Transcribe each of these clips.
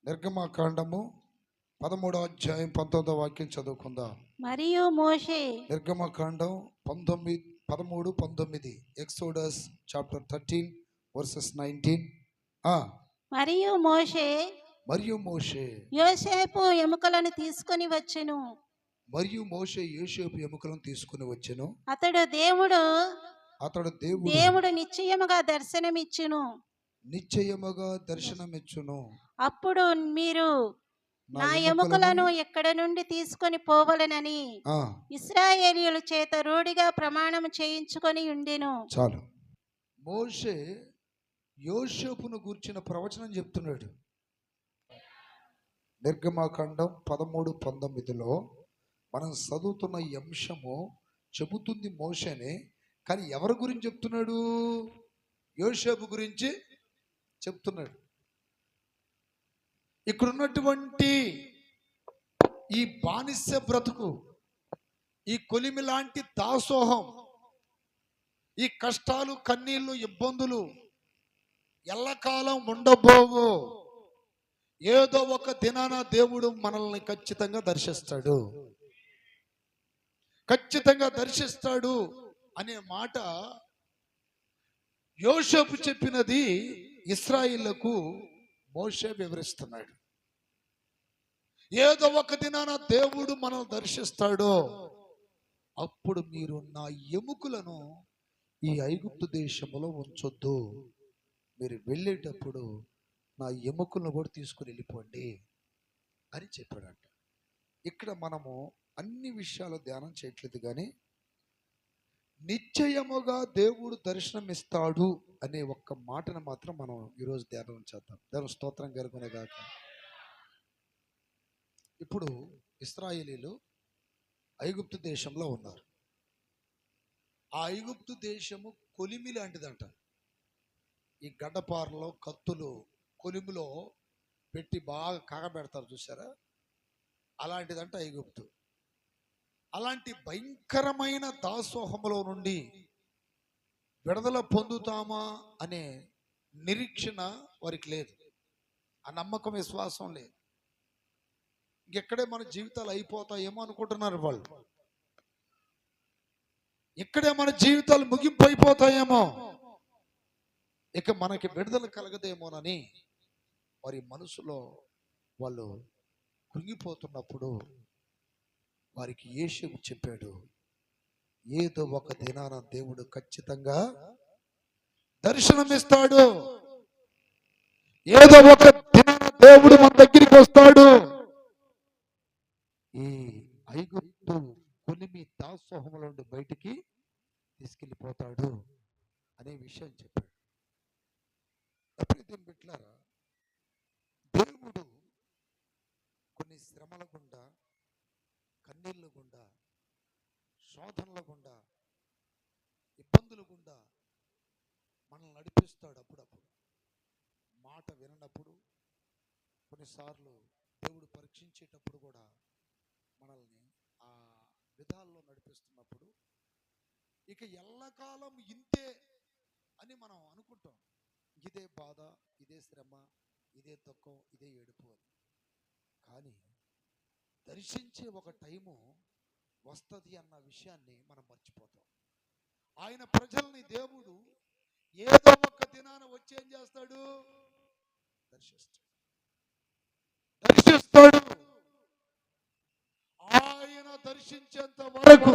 నిర్గమకాండము 13వ అధ్యాయం 19వ వాక్యం చదువుకుందాం. మరియు మోషే నిర్గమకాండం 13:19 ఎక్సోడస్ చాప్టర్ 13 వర్సెస్ 19. మరియు మోషే యోసేపు ఎముకలను తీసుకొని వచ్చెను. అతడు దేవుడు నిశ్చయముగా దర్శనమిచ్చును. అప్పుడు మీరు నా ఎముకలను ఎక్కడ నుండి తీసుకొని పోవలెనని ఇశ్రాయేలీయుల చేత రూఢిగా ప్రమాణం చేయించుకొని ఉండెను. చాలు. మోషే యోసేపును గూర్చిన ప్రవచనం చెప్తున్నాడు. నిర్గమకాండం 13:19లో మనం చదువుతున్న ఈ అంశము చెబుతుంది మోషేనే, కానీ ఎవరి గురించి చెప్తున్నాడు? యోసేపు గురించి చెప్తున్నాడు. ఇక్కడ ఉన్నటువంటి ఈ బానిస బ్రతుకు, ఈ కొలిమి లాంటి దాసోహం, ఈ కష్టాలు, కన్నీళ్లు, ఇబ్బందులు ఎల్లకాలం ఉండబోవు. ఏదో ఒక దినాన దేవుడు మనల్ని ఖచ్చితంగా దర్శిస్తాడు అనే మాట యోసేపు చెప్పినది ఇశ్రాయేలుకు మోషే వివరిస్తున్నాడు. ఏదో ఒక దినాన దేవుడు మనల్ని దర్శిస్తాడో అప్పుడు మీరు నా ఎముకలను ఈ ఐగుప్తు దేశంలో ఉంచొద్దు, మీరు వెళ్ళేటప్పుడు నా ఎముకలను కూడా తీసుకుని వెళ్ళిపోండి అని చెప్పాడంట. ఇక్కడ మనము అన్ని విషయాలు ధ్యానం చేయట్లేదు, కానీ నిశ్చయముగా దేవుడు దర్శనమిస్తాడు అనే ఒక్క మాటను మాత్రం మనం ఈరోజు ధ్యానం చేద్దాం. దేవుని స్తోత్రం కలుగునేగాక. ఇప్పుడు ఇశ్రాయేలీలు ఐగుప్తు దేశంలో ఉన్నారు. ఆ ఐగుప్తు దేశము కొలిమి లాంటిదంట. ఈ గడ్డపారలో కత్తులు కొలిమిలో పెట్టి బాగా కాగబెడతారు, చూసారా? అలాంటిదంట ఐగుప్తు. అలాంటి భయంకరమైన దాసోహంలో నుండి విడుదల పొందుతామా అనే నిరీక్షణ వారికి లేదు. ఆ నమ్మకం, విశ్వాసం లేదు. ఇంకెక్కడే మన జీవితాలు అయిపోతాయేమో అనుకుంటున్నారు వాళ్ళు. ఇక్కడే మన జీవితాలు ముగింపు అయిపోతాయేమో, ఇక మనకి విడుదల కలగదేమోనని వారి మనసులో వాళ్ళు కృంగిపోతున్నప్పుడు వారికి యోసేపు చెప్పాడు, ఏదో ఒక దినాన దేవుడు ఖచ్చితంగా దర్శనమిస్తాడు, ఏదో ఒక దినాన దేవుడు మన దగ్గరికి వస్తాడు, ఈ ఐగుప్తు కొలిమి దాసోహంలో నుండి బయటికి తీసుకెళ్ళిపోతాడు అనే విషయం చెప్పాడు. అప్పుడు బిడ్డలారా, దేవుడు కొన్ని శ్రమల గుండా, కన్నీళ్ళ గుండా, శోధనల గుండా, ఇబ్బందుల గుండా మనల్ని నడిపిస్తాడు. అప్పుడప్పుడు మాట విననప్పుడు, కొన్నిసార్లు దేవుడు పరీక్షించేటప్పుడు కూడా మనల్ని ఆ విధాల్లో నడిపిస్తున్నప్పుడు ఇక ఎల్లకాలం ఇంతే అని మనం అనుకుంటాం. ఇదే బాధ, ఇదే శ్రమ, ఇదే దుఃఖం, ఇదే ఏడుపు అని. కానీ దర్శించే ఒక టైము వస్తుంది అన్న విషయాన్ని మనం మర్చిపోతాం. ఆయన ప్రజల్ని దేవుడు ఏదో ఒక దినాన వచ్చి ఏం చేస్తాడు? దర్శిస్తాడు. ఆయన దర్శించేంత వరకు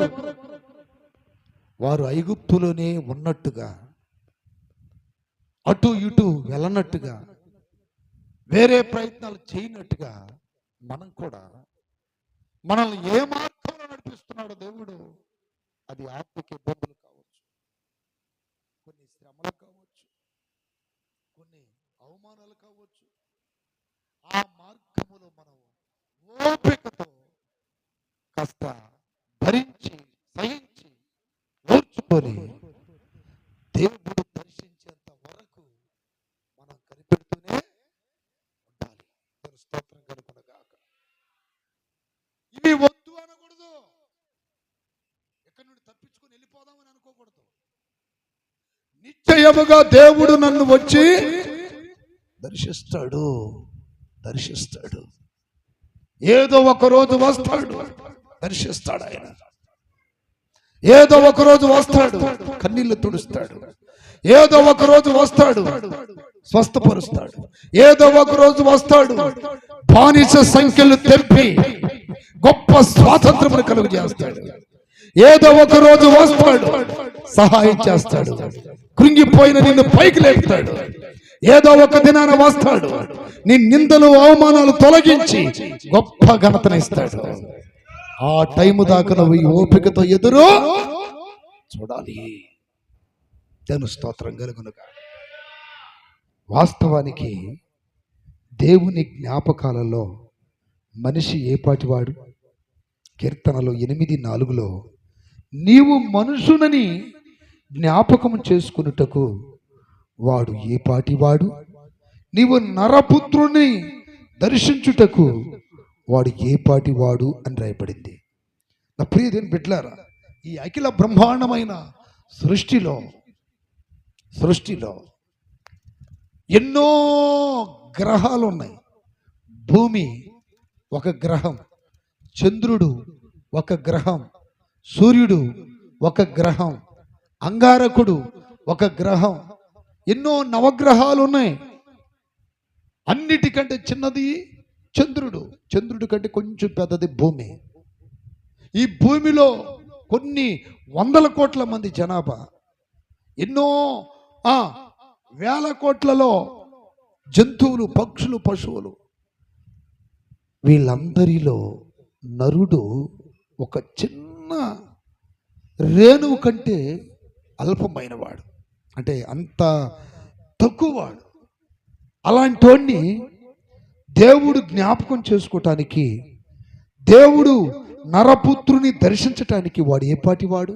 వారు ఐగుప్తులోనే ఉన్నట్టుగా, అటు ఇటు వెళ్ళనట్టుగా, వేరే ప్రయత్నాలు చేయనట్టుగా మనం కూడా మనల్ని ఏ మార్గంలో నడిపిస్తున్నాడు దేవుడు, అది ఆత్మకి ఇబ్బందులు కావచ్చు, కొన్ని శ్రమలు కావచ్చు, కొన్ని అవమానాలు కావచ్చు. ఆ మార్గములో మనం ఓపికతో కాస్త భరించి, సహించి, ఓర్చుకొని దేవుడు దర్శించేంత వరకు మనం కనిపెడుతూనే ఉండాలి. స్తోత్రం కలుగునుగాక. ఇవి వద్దు అనకూడదు, ఎక్కడి నుండి తప్పించుకొని వెళ్ళిపోదామని అనుకోకూడదు. నిశ్చయముగా దేవుడు నన్ను వచ్చి దర్శిస్తాడు, దర్శిస్తాడు. ఏదో ఒక రోజు వస్తాడు, దర్శిస్తాడు ఆయన. ఏదో ఒక రోజు వస్తాడు, కన్నీళ్లు తుడుస్తాడు. ఏదో ఒక రోజు వస్తాడు, స్వస్థపరుస్తాడు. ఏదో ఒక రోజు వస్తాడు, బానిస సంఖ్యలు తెప్పి గొప్ప స్వాతంత్రమును కలుగు చేస్తాడు. ఏదో ఒక రోజు వస్తాడు, సహాయం చేస్తాడు. కృంగిపోయిన నిన్ను పైకి లేపుతాడు. ఏదో ఒక దినాన వస్తాడు, నీ నిందలు అవమానాలు తొలగించి గొప్ప ఘనతనిస్తాడు. ఆ టైము దాకా నువ్వు ఈ ఓపికతో ఎదురు చూడాలి. దేవుని స్తోత్రం కలుగునుగా. వాస్తవానికి దేవుని జ్ఞాపకాలలో మనిషి ఏపాటివాడు? కీర్తనలో 8:4 నీవు మనుషునని జ్ఞాపకం చేసుకున్నటకు వాడు ఏపాటివాడు? నీవు నరపుత్రుని దర్శించుటకు వాడు ఏపాటివాడు అని రాయబడింది. నా ప్రియ దేవుని బిడ్డలారా, ఈ అఖిల బ్రహ్మాండమైన సృష్టిలో ఎన్నో గ్రహాలు ఉన్నాయి. భూమి ఒక గ్రహం, చంద్రుడు ఒక గ్రహం, సూర్యుడు ఒక గ్రహం, అంగారకుడు ఒక గ్రహం, ఎన్నో నవగ్రహాలు ఉన్నాయి. అన్నిటికంటే చిన్నది చంద్రుడు, చంద్రుడి కంటే కొంచెం పెద్దది భూమి. ఈ భూమిలో కొన్ని వందల కోట్ల మంది జనాభా, ఎన్నో వేల కోట్లలో జంతువులు, పక్షులు, పశువులు. వీళ్ళందరిలో నరుడు ఒక చిన్న రేణువు కంటే అల్పమైన వాడు, అంటే అంత తక్కువ వాడు. అలాంటి వాడిని దేవుడు జ్ఞాపకం చేసుకోవటానికి, దేవుడు నరపుత్రుని దర్శించటానికి వాడు ఏపాటివాడు?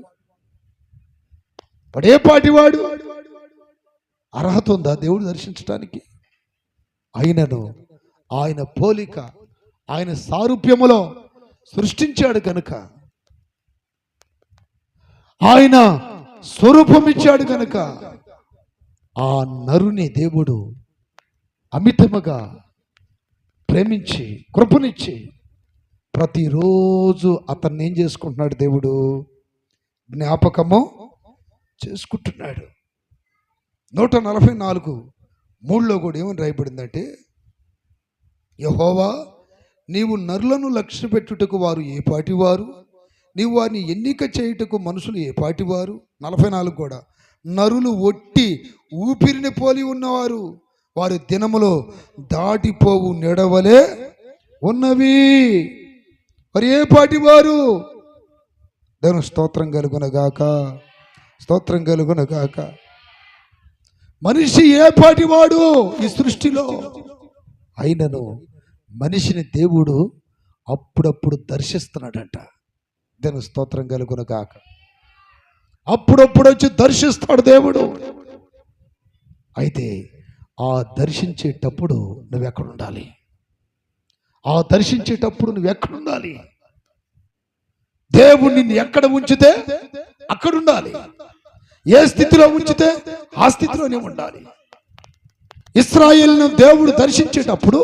అర్హత ఉందా దేవుడు దర్శించటానికి? ఆయనను ఆయన పోలిక, ఆయన సారూప్యములో సృష్టించాడు కనుక, ఆయన స్వరూపం ఇచ్చాడు కనుక ఆ నరుని దేవుడు అమితముగా ప్రేమించి కృపనిచ్చి ప్రతిరోజు అతన్ని ఏం చేసుకుంటున్నాడు? దేవుడు జ్ఞాపకము చేసుకుంటున్నాడు. 144:3 కూడా ఏమని రాయబడిందంటే, యెహోవా నీవు నరులను లక్ష్య పెట్టుటకు వారు ఏపాటివారు? నీవు వారిని ఎన్నిక చేయుటకు మనుషులు ఏపాటివారు? 44 కూడా, నరులు ఒట్టి ఊపిరిని పోలి ఉన్నవారు, వారి దినములో దాటిపోవు నెడవలే ఉన్నవి. మరి ఏపాటివారు? దేవుని స్తోత్రం కలుగునగాక, స్తోత్రం కలుగునగాక. మనిషి ఏపాటివాడు ఈ సృష్టిలో? అయినను మనిషిని దేవుడు అప్పుడప్పుడు దర్శిస్తున్నాడంట. దేవుని స్తోత్రం కలుగునగాక. అప్పుడప్పుడు వచ్చి దర్శిస్తాడు దేవుడు. అయితే ఆ దర్శించేటప్పుడు నువ్వెక్కడుండాలి? దేవుడు నిన్ను ఎక్కడ ఉంచితే అక్కడుండాలి. ఏ స్థితిలో ఉంచితే ఆ స్థితిలోనే ఉండాలి. ఇశ్రాయేలును దేవుడు దర్శించేటప్పుడు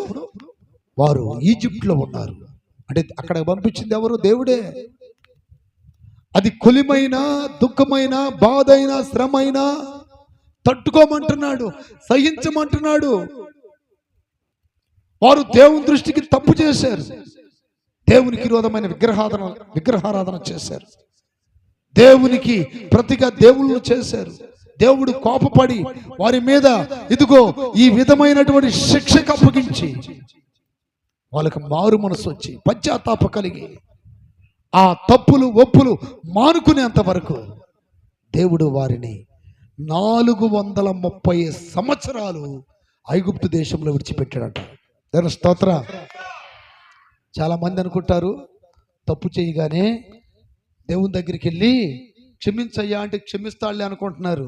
వారు ఈజిప్ట్లో ఉన్నారు. అంటే అక్కడ పంపించింది ఎవరు? దేవుడే. అది కొలిమైన, దుఃఖమైన, బాధైన, శ్రమైన తట్టుకోమంటున్నాడు, సహించమంటున్నాడు. వారు దేవుని దృష్టికి తప్పు చేశారు. దేవునికి విరోధమైన విగ్రహారాధన చేశారు. దేవునికి ప్రతిగా దేవుళ్ళు చేశారు. దేవుడు కోపపడి వారి మీద ఇదిగో ఈ విధమైనటువంటి శిక్షకు అప్పగించి వాళ్ళకి మారు మనసు వచ్చి పశ్చాత్తాప కలిగి ఆ తప్పులు ఒప్పులు మానుకునేంత వరకు దేవుడు వారిని 430 సంవత్సరాలు ఐగుప్తు దేశంలో విడిచిపెట్టాడట. దేవుని స్తోత్ర. చాలా మంది అనుకుంటారు తప్పు చేయగానే దేవుని దగ్గరికి వెళ్ళి క్షమించయ్యా అంటే క్షమిస్తాడులే అనుకుంటున్నారు.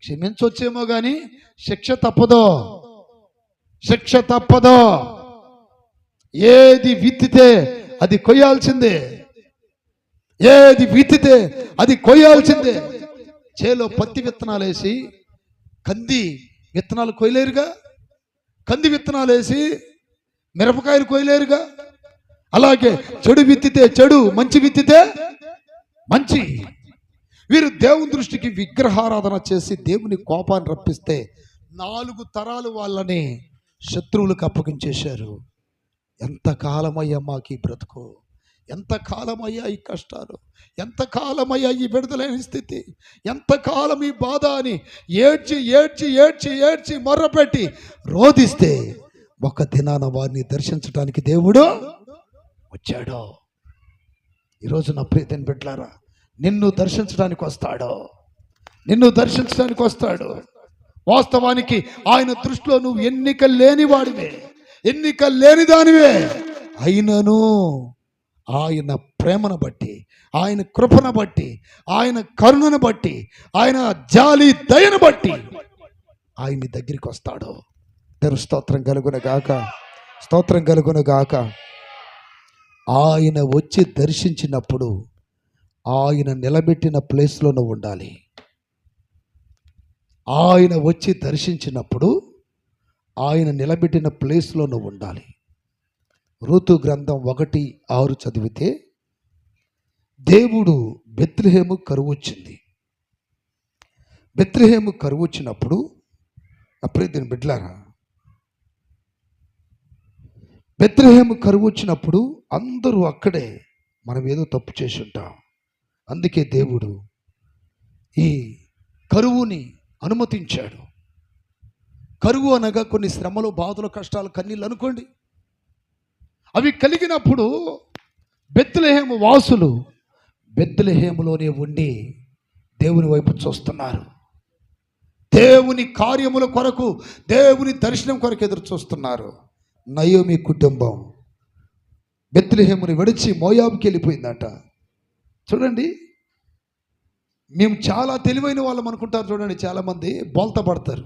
క్షమించొచ్చేమో కానీ శిక్ష తప్పదో. ఏది విత్తితే అది కొయ్యాల్సిందే. చేలో పత్తి విత్తనాలు వేసి కంది విత్తనాలు కొయ్యలేరుగా. కంది విత్తనాలు వేసి మిరపకాయలు కోయలేరుగా. అలాగే చెడు విత్తితే చెడు, మంచి విత్తితే మంచి. వీరు దేవుని దృష్టికి విగ్రహారాధన చేసి దేవుని కోపాన్ని రప్పిస్తే 4 తరాలు వాళ్ళని శత్రువులకు అప్పగించేశారు. ఎంతకాలమయ్యా మాకు ఈ బ్రతుకు, ఎంతకాలమయ్యా ఈ కష్టాలు, ఎంతకాలమయ్యా ఈ విడుదలైన స్థితి, ఎంతకాలం ఈ బాధ అని ఏడ్చి ఏడ్చి ఏడ్చి ఏడ్చి మొర్రపెట్టి రోధిస్తే ఒక దినాన వారిని దర్శించడానికి దేవుడు వచ్చాడు. ఈరోజు నా ప్రియతైన బిడ్డలారా, నిన్ను దర్శించడానికి వస్తాడు, నిన్ను దర్శించడానికి వస్తాడు. వాస్తవానికి ఆయన దృష్టిలో నువ్వు ఎన్నిక లేని వాడివే, ఎన్నిక లేని దానివే. అయినను ఆయన ప్రేమను బట్టి, ఆయన కృపను బట్టి, ఆయన కరుణను బట్టి, ఆయన జాలి దయను బట్టి ఆయన దగ్గరికి వస్తాడు. దేవుని స్తోత్రం కలుగును గాక, స్తోత్రం కలుగును గాక. ఆయన వచ్చి దర్శించినప్పుడు ఆయన నిలబెట్టిన ప్లేస్లో నువ్వు ఉండాలి. ఆయన వచ్చి దర్శించినప్పుడు ఆయన నిలబెట్టిన ప్లేస్లో నువ్వు ఉండాలి. రూతు గ్రంథం 1:6 చదివితే, దేవుడు బెత్లెహేము కరువు వచ్చింది. బెత్లెహేము కరువు వచ్చినప్పుడు అప్పుడే దీని బిడ్డలారా, బెత్లెహేము కరువు వచ్చినప్పుడు అందరూ అక్కడే మనం ఏదో తప్పు చేసి ఉంటాం. అందుకే దేవుడు ఈ కరువుని అనుమతించాడు. కరువు అనగా కొన్ని శ్రమలు, బాధలు, కష్టాలు, కన్నీళ్ళు అనుకోండి. అవి కలిగినప్పుడు బెత్లెహేము వాసులు బెత్లెహేములోనే ఉండి దేవుని వైపు చూస్తున్నారు. దేవుని కార్యముల కొరకు, దేవుని దర్శనం కొరకు ఎదురు చూస్తున్నారు. నయోమి కుటుంబం బెత్లెహేముని విడిచి మోయాబుకి వెళ్ళిపోయిందట. చూడండి, మేము చాలా తెలివైన వాళ్ళం అనుకుంటారు. చూడండి, చాలామంది బోల్తా పడతారు.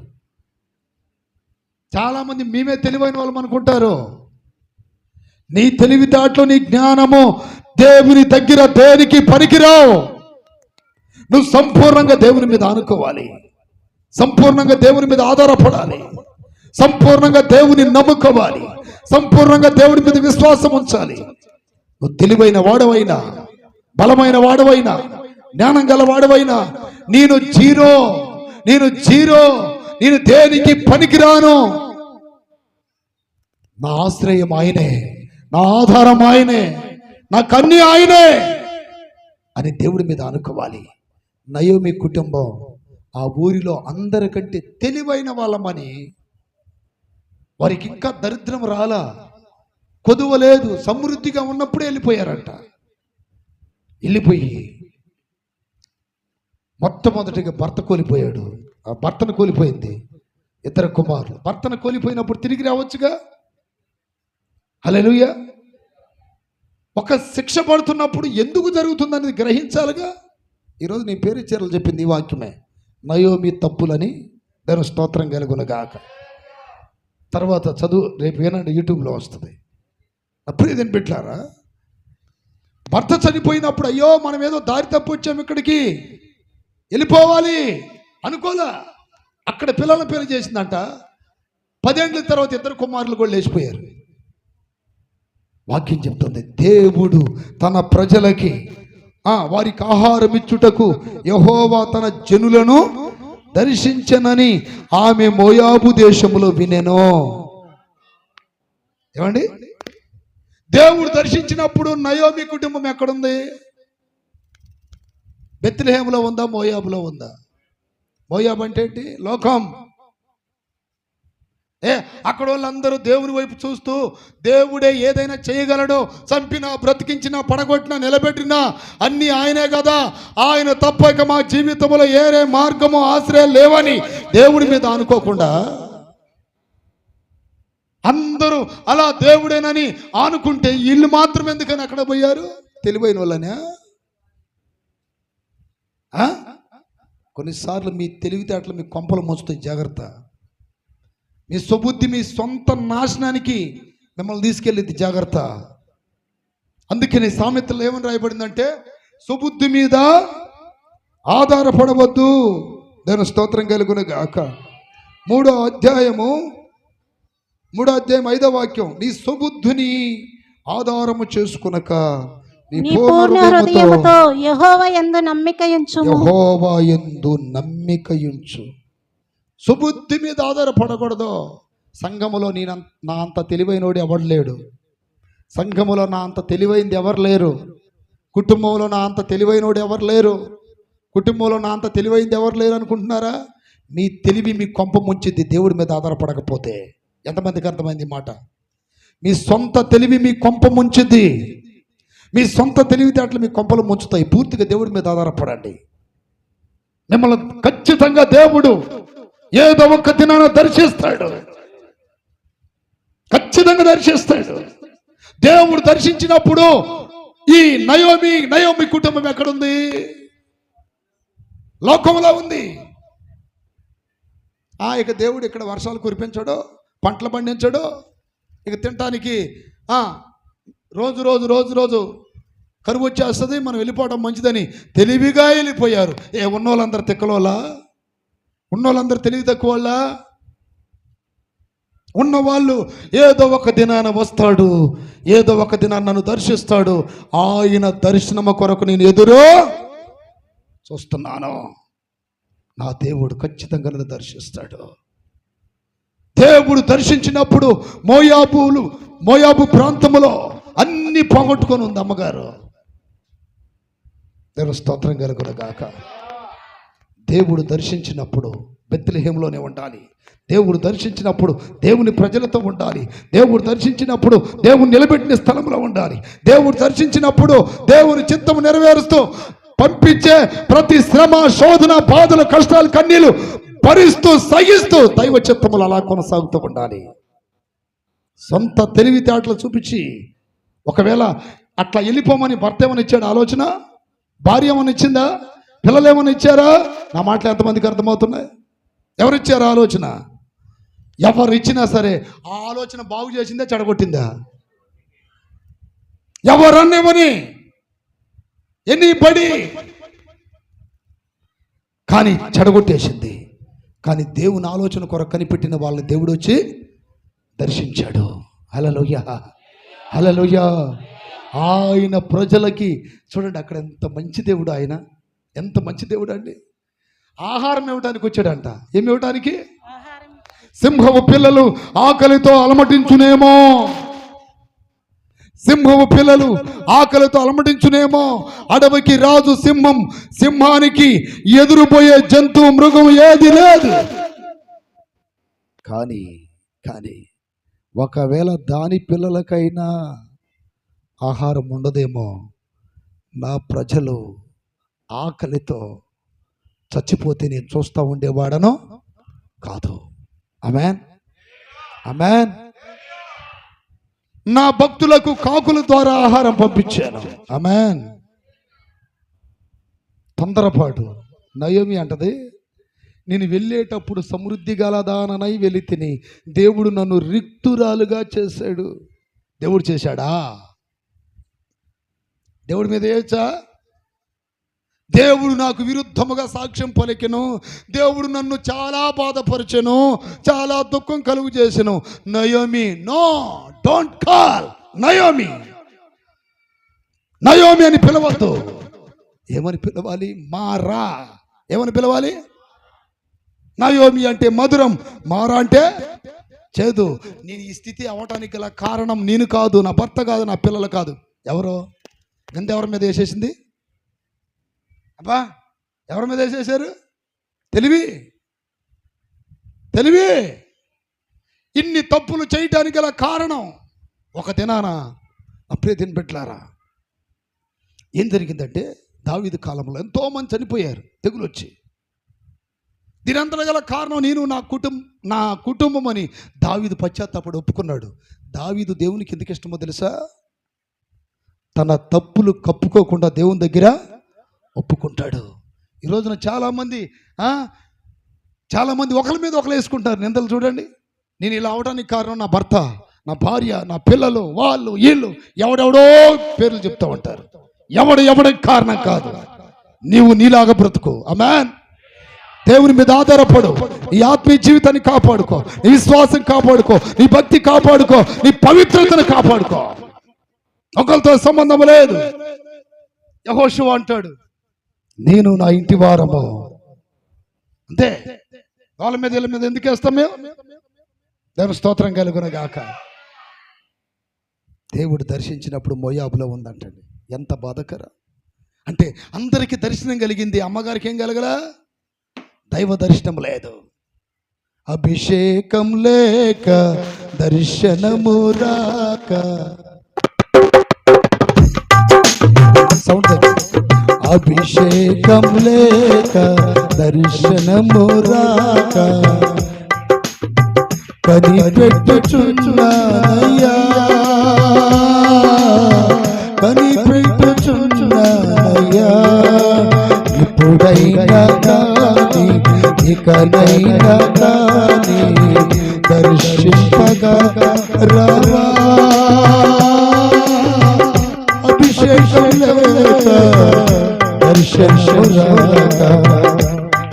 చాలామంది మేమే తెలివైన వాళ్ళం అనుకుంటారు. నీ తెలివితేటలు, నీ జ్ఞానము దేవుని దగ్గర దేనికి పనికిరావు. నువ్వు సంపూర్ణంగా దేవుని మీద ఆనుకోవాలి, సంపూర్ణంగా దేవుని మీద ఆధారపడాలి, సంపూర్ణంగా దేవుని నమ్ముకోవాలి, సంపూర్ణంగా దేవుని మీద విశ్వాసం ఉంచాలి. నువ్వు తెలివైన వాడవైనా, బలమైన వాడవైనా, జ్ఞానం గల వాడవైనా, నేను జీరో, నేను దేనికి పనికిరాను. నా ఆశ్రయం ఆయనే, నా ఆధారం ఆయనే, నా కన్నీ ఆయనే అని దేవుడి మీద అనుకోవాలి. నయోమి కుటుంబం ఆ ఊరిలో అందరికంటే తెలివైన వాళ్ళమని, వారికి ఇంకా దరిద్రం రాలా, కొదువలేదు, సమృద్ధిగా ఉన్నప్పుడే వెళ్ళిపోయారంట. వెళ్ళిపోయి మొట్టమొదటిగా భర్త కోల్పోయాడు. ఆ భర్తను కోల్పోయింది, 2 కుమారులు. భర్తను కోల్పోయినప్పుడు తిరిగి రావచ్చుగా. హల్లెలూయా. ఒక శిక్ష పడుతున్నప్పుడు ఎందుకు జరుగుతుందనేది గ్రహించాలిగా. ఈరోజు నీ పేరు చీరలు చెప్పింది ఈ వాక్యమే, నయోమి తప్పులని. దేవుని స్తోత్రం కలుగును గాక. తర్వాత చదువు, రేపు ఏనండి యూట్యూబ్లో వస్తుంది. అప్పుడు ఇదేం పెట్టారా, భర్త చనిపోయినప్పుడు అయ్యో మనం ఏదో దారి తప్పు వచ్చాము, ఇక్కడికి వెళ్ళిపోవాలి అనుకోలే. అక్కడ పిల్లల పేరు చేసిందంట. 10 ఏళ్ళ తర్వాత 2 కుమారులు కూడా లేచిపోయారు. వాక్యం చెప్తుంది, దేవుడు తన ప్రజలకి వారికి ఆహారం ఇచ్చుటకు యెహోవా తన జనులను దర్శించనని ఆమె మోయాబు దేశములో వినెను. ఏమండి, దేవుడు దర్శించినప్పుడు నయోమి కుటుంబం ఎక్కడుంది? బెత్లెహేములో ఉందా, మోయాబులో ఉందా? మోయాబు అంటే ఏంటి? లోకం. అక్కడ వాళ్ళందరూ దేవుని వైపు చూస్తూ దేవుడే ఏదైనా చేయగలడో, చంపినా, బ్రతికించినా, పడగొట్టినా, నిలబెట్టినా అన్నీ ఆయనే కదా, ఆయన తప్పక మా జీవితంలో ఏరే మార్గము, ఆశ్రయం లేవని దేవుడి మీద అనుకోకుండా అందరూ అలా దేవుడేనని ఆనుకుంటే వీళ్ళు మాత్రం ఎందుకని అక్కడ పోయారు? తెలివైన వాళ్ళనే. కొన్నిసార్లు మీ తెలివితేటలు మీ కొంపలు మోస్తాయి, జాగ్రత్త. మీ సుబుద్ధి మీ సొంత నాశనానికి మిమ్మల్ని తీసుకెళ్ళింది, జాగ్రత్త. అందుకని సామెతలు ఏమని రాయబడిందంటే, సుబుద్ధి మీద ఆధారపడవద్దు. దేవుని స్తోత్రం కలుగును గాక. 3వ అధ్యాయము 3వ అధ్యాయం 5వ వాక్యం, నీ సుబుద్ధిని ఆధారము చేసుకునక నీ పూర్ణ హృదయముతో యెహోవా యందు నమ్మికయుంచుము. యెహోవా యందు నమ్మికయుంచు. సుబుద్ధి మీద ఆధారపడకూడదు. సంఘములో నా అంత తెలివైనోడు ఎవడు లేడు. సంఘములో నా అంత తెలివైంది ఎవరు లేరు. కుటుంబంలో నా అంత తెలివైనోడు ఎవరు లేరు. కుటుంబంలో నా అంత తెలివైంది ఎవరు లేరు అనుకుంటున్నారా? మీ తెలివి మీ కొంప ముంచిద్ది దేవుడి మీద ఆధారపడకపోతే. ఎంతమందికి అర్థమైంది మాట? మీ సొంత తెలివి మీ కొంప ముంచిద్ది. మీ సొంత తెలివితేటలు మీ కొంపలు ముంచుతాయి. పూర్తిగా దేవుడి మీద ఆధారపడండి. మిమ్మల్ని ఖచ్చితంగా దేవుడు ఏదో ఒక దినాన దర్శిస్తాడు. ఖచ్చితంగా దర్శిస్తాడు. దేవుడు దర్శించినప్పుడు ఈ నయోమి కుటుంబం ఎక్కడుంది? లోకంలో ఉంది. ఇక దేవుడు ఇక్కడ వర్షాలు కురిపించడు, పంటలు పండించడు. ఇక తినటానికి రోజు రోజు రోజు రోజు కరువు వచ్చేస్తుంది, మనం వెళ్ళిపోవడం మంచిదని తెలివిగా వెళ్ళిపోయారు. ఉన్నోళ్ళందరూ తిక్కలోలా? ఉన్నోళ్ళందరూ తెలివి తక్కువ వాళ్ళ? ఉన్నవాళ్ళు ఏదో ఒక దినాన వస్తాడు, ఏదో ఒక దినాన నన్ను దర్శిస్తాడు, ఆయన దర్శనము కొరకు నేను ఎదురు చూస్తున్నాను. నా దేవుడు ఖచ్చితంగా నన్ను దర్శిస్తాడు. దేవుడు దర్శించినప్పుడు మోయాబు ప్రాంతములో అన్ని పోగొట్టుకొని ఉంది అమ్మగారు. దేవుని స్తోత్రం కలుగునుగాక. దేవుడు దర్శించినప్పుడు బెత్లెహేములోనే ఉండాలి. దేవుడు దర్శించినప్పుడు దేవుని ప్రజలతో ఉండాలి. దేవుడు దర్శించినప్పుడు దేవుని నిలబెట్టిన స్థలంలో ఉండాలి. దేవుడు దర్శించినప్పుడు దేవుని చిత్తము నెరవేరుస్తూ పంపించే ప్రతి శ్రమ, శోధన, బాధలు, కష్టాలు, కన్నీళ్లు భరిస్తూ సహిస్తూ దైవ చిత్తములు అలా కొనసాగుతూ ఉండాలి. సొంత తెలివితేటలు చూపించి ఒకవేళ అట్లా వెళ్ళిపోమని భర్త ఏమని ఇచ్చాడు ఆలోచన? భార్య ఏమని ఇచ్చిందా? పిల్లలు ఏమని ఇచ్చారా? నా మాటలు ఎంతమందికి అర్థమవుతున్నాయి? ఎవరిచ్చారా ఆలోచన? ఎవరు ఇచ్చినా సరే ఆ ఆలోచన బాగు చేసిందా చెడగొట్టిందా? ఎవరన్నేమని ఎన్ని పడి కానీ చెడగొట్టేసింది. కానీ దేవుని ఆలోచన కొరకు కనిపెట్టిన వాళ్ళని దేవుడు వచ్చి దర్శించాడు. హల్లెలూయా, హల్లెలూయా. ఆయన ప్రజలకి చూడండి, అక్కడ ఎంత మంచి దేవుడు ఆయన, ఎంత మంచి దేవుడు అండి. ఆహారం ఇవ్వడానికి వచ్చాడంట. ఏమి ఇవ్వడానికి? సింహపు పిల్లలు ఆకలితో అలమటించునేమో, సింహపు పిల్లలు ఆకలితో అలమటించునేమో. అడవికి రాజు సింహం, సింహానికి ఎదురుపోయే జంతువు, మృగం ఏది లేదు. కానీ ఒకవేళ దాని పిల్లలకైనా ఆహారం ఉండదేమో, నా ప్రజలు ఆకలితో చచ్చిపోతే నేను చూస్తూ ఉండేవాడను కాదు. ఆమేన్, ఆమేన్. నా భక్తులకు కాకుల ద్వారా ఆహారం పంపించాను. ఆమేన్. తొందరపాటు. నయోమి అంటది, నేను వెళ్ళేటప్పుడు సమృద్ధి గలదాననై వెళ్ళి తిని దేవుడు నన్ను రిక్తురాలుగా చేశాడు. దేవుడు చేశాడా? దేవుడి మీద ఏచా? దేవుడు నాకు విరుద్ధముగా సాక్ష్యం పలికెను, దేవుడు నన్ను చాలా బాధపరచెను, చాలా దుఃఖం కలుగు చేసెను. Naomi, no, don't call Naomi. Naomi అని పిలవద్దు. ఏమని పిలవాలి? మారా. ఏమని పిలవాలి? నయోమి అంటే మధురం, మారా అంటే చేదు. నేను ఈ స్థితి అవటానికి గల కారణం నేను కాదు, నా భర్త కాదు, నా పిల్లలు కాదు. ఎవరో గంధ ఎవరి మీద వేసేసింది? అబ్బా, ఎవరి మీద వేసేసారు? తెలివి. ఇన్ని తప్పులు చేయటానికి గల కారణం ఒక దినాన అప్పుడే తినబెట్లారా. ఏం జరిగిందంటే, దావీదు కాలంలో ఎంతోమంది చనిపోయారు తెగులు వచ్చి. దీనంతట గల కారణం నేను, నా కుటుంబం అని దావీదు పశ్చాత్తాపడి ఒప్పుకున్నాడు. దావీదు దేవునికి ఎందుకు ఇష్టమో తెలుసా? తన తప్పులు కప్పుకోకుండా దేవుని దగ్గర ఒప్పుకుంటాడు. ఈ రోజున చాలామంది ఒకరి మీద ఒకరు వేసుకుంటారు నిందలు. చూడండి, నేను ఇలా అవడానికి కారణం నా భర్త, నా భార్య, నా పిల్లలు, వాళ్ళు వీళ్ళు, ఎవడెవడో పేర్లు చెప్తూ ఉంటారు. ఎవడికి కారణం కాదు. నీవు నీలాగా బ్రతుకు. ఆమేన్. దేవుని మీద ఆధారపడు. నీ ఆత్మీయ జీవితాన్ని కాపాడుకో, నీ విశ్వాసం కాపాడుకో, నీ భక్తి కాపాడుకో, నీ పవిత్రతను కాపాడుకో. ఒకరితో సంబంధం లేదు. యెహోషువ అంటాడు, నేను నా ఇంటి వారము. అంతే. వాళ్ళ మీద వీళ్ళ మీద ఎందుకు వేస్తాం మేము? దేవుని స్తోత్రం కలుగును గాక. దేవుడు దర్శించినప్పుడు మోయాబులో ఉందంటండి. ఎంత బాధకర అంటే, అందరికీ దర్శనం కలిగింది, అమ్మగారికి ఏం కలగలా? దైవ దర్శనం లేదు. అభిషేకం లేక దర్శనము రాక. సౌండ్ దగ్గర. అభిషేకం లేక దర్శనము రాక కనిపెట్టుచున్నానయ్యా, కనిపెట్టుచున్నానయ్యా. ఇప్పుడైనా కానీ ఇకనైనా కానీ దర్శింపగా రావా. అభిషేకం లేక దర్శనము రాక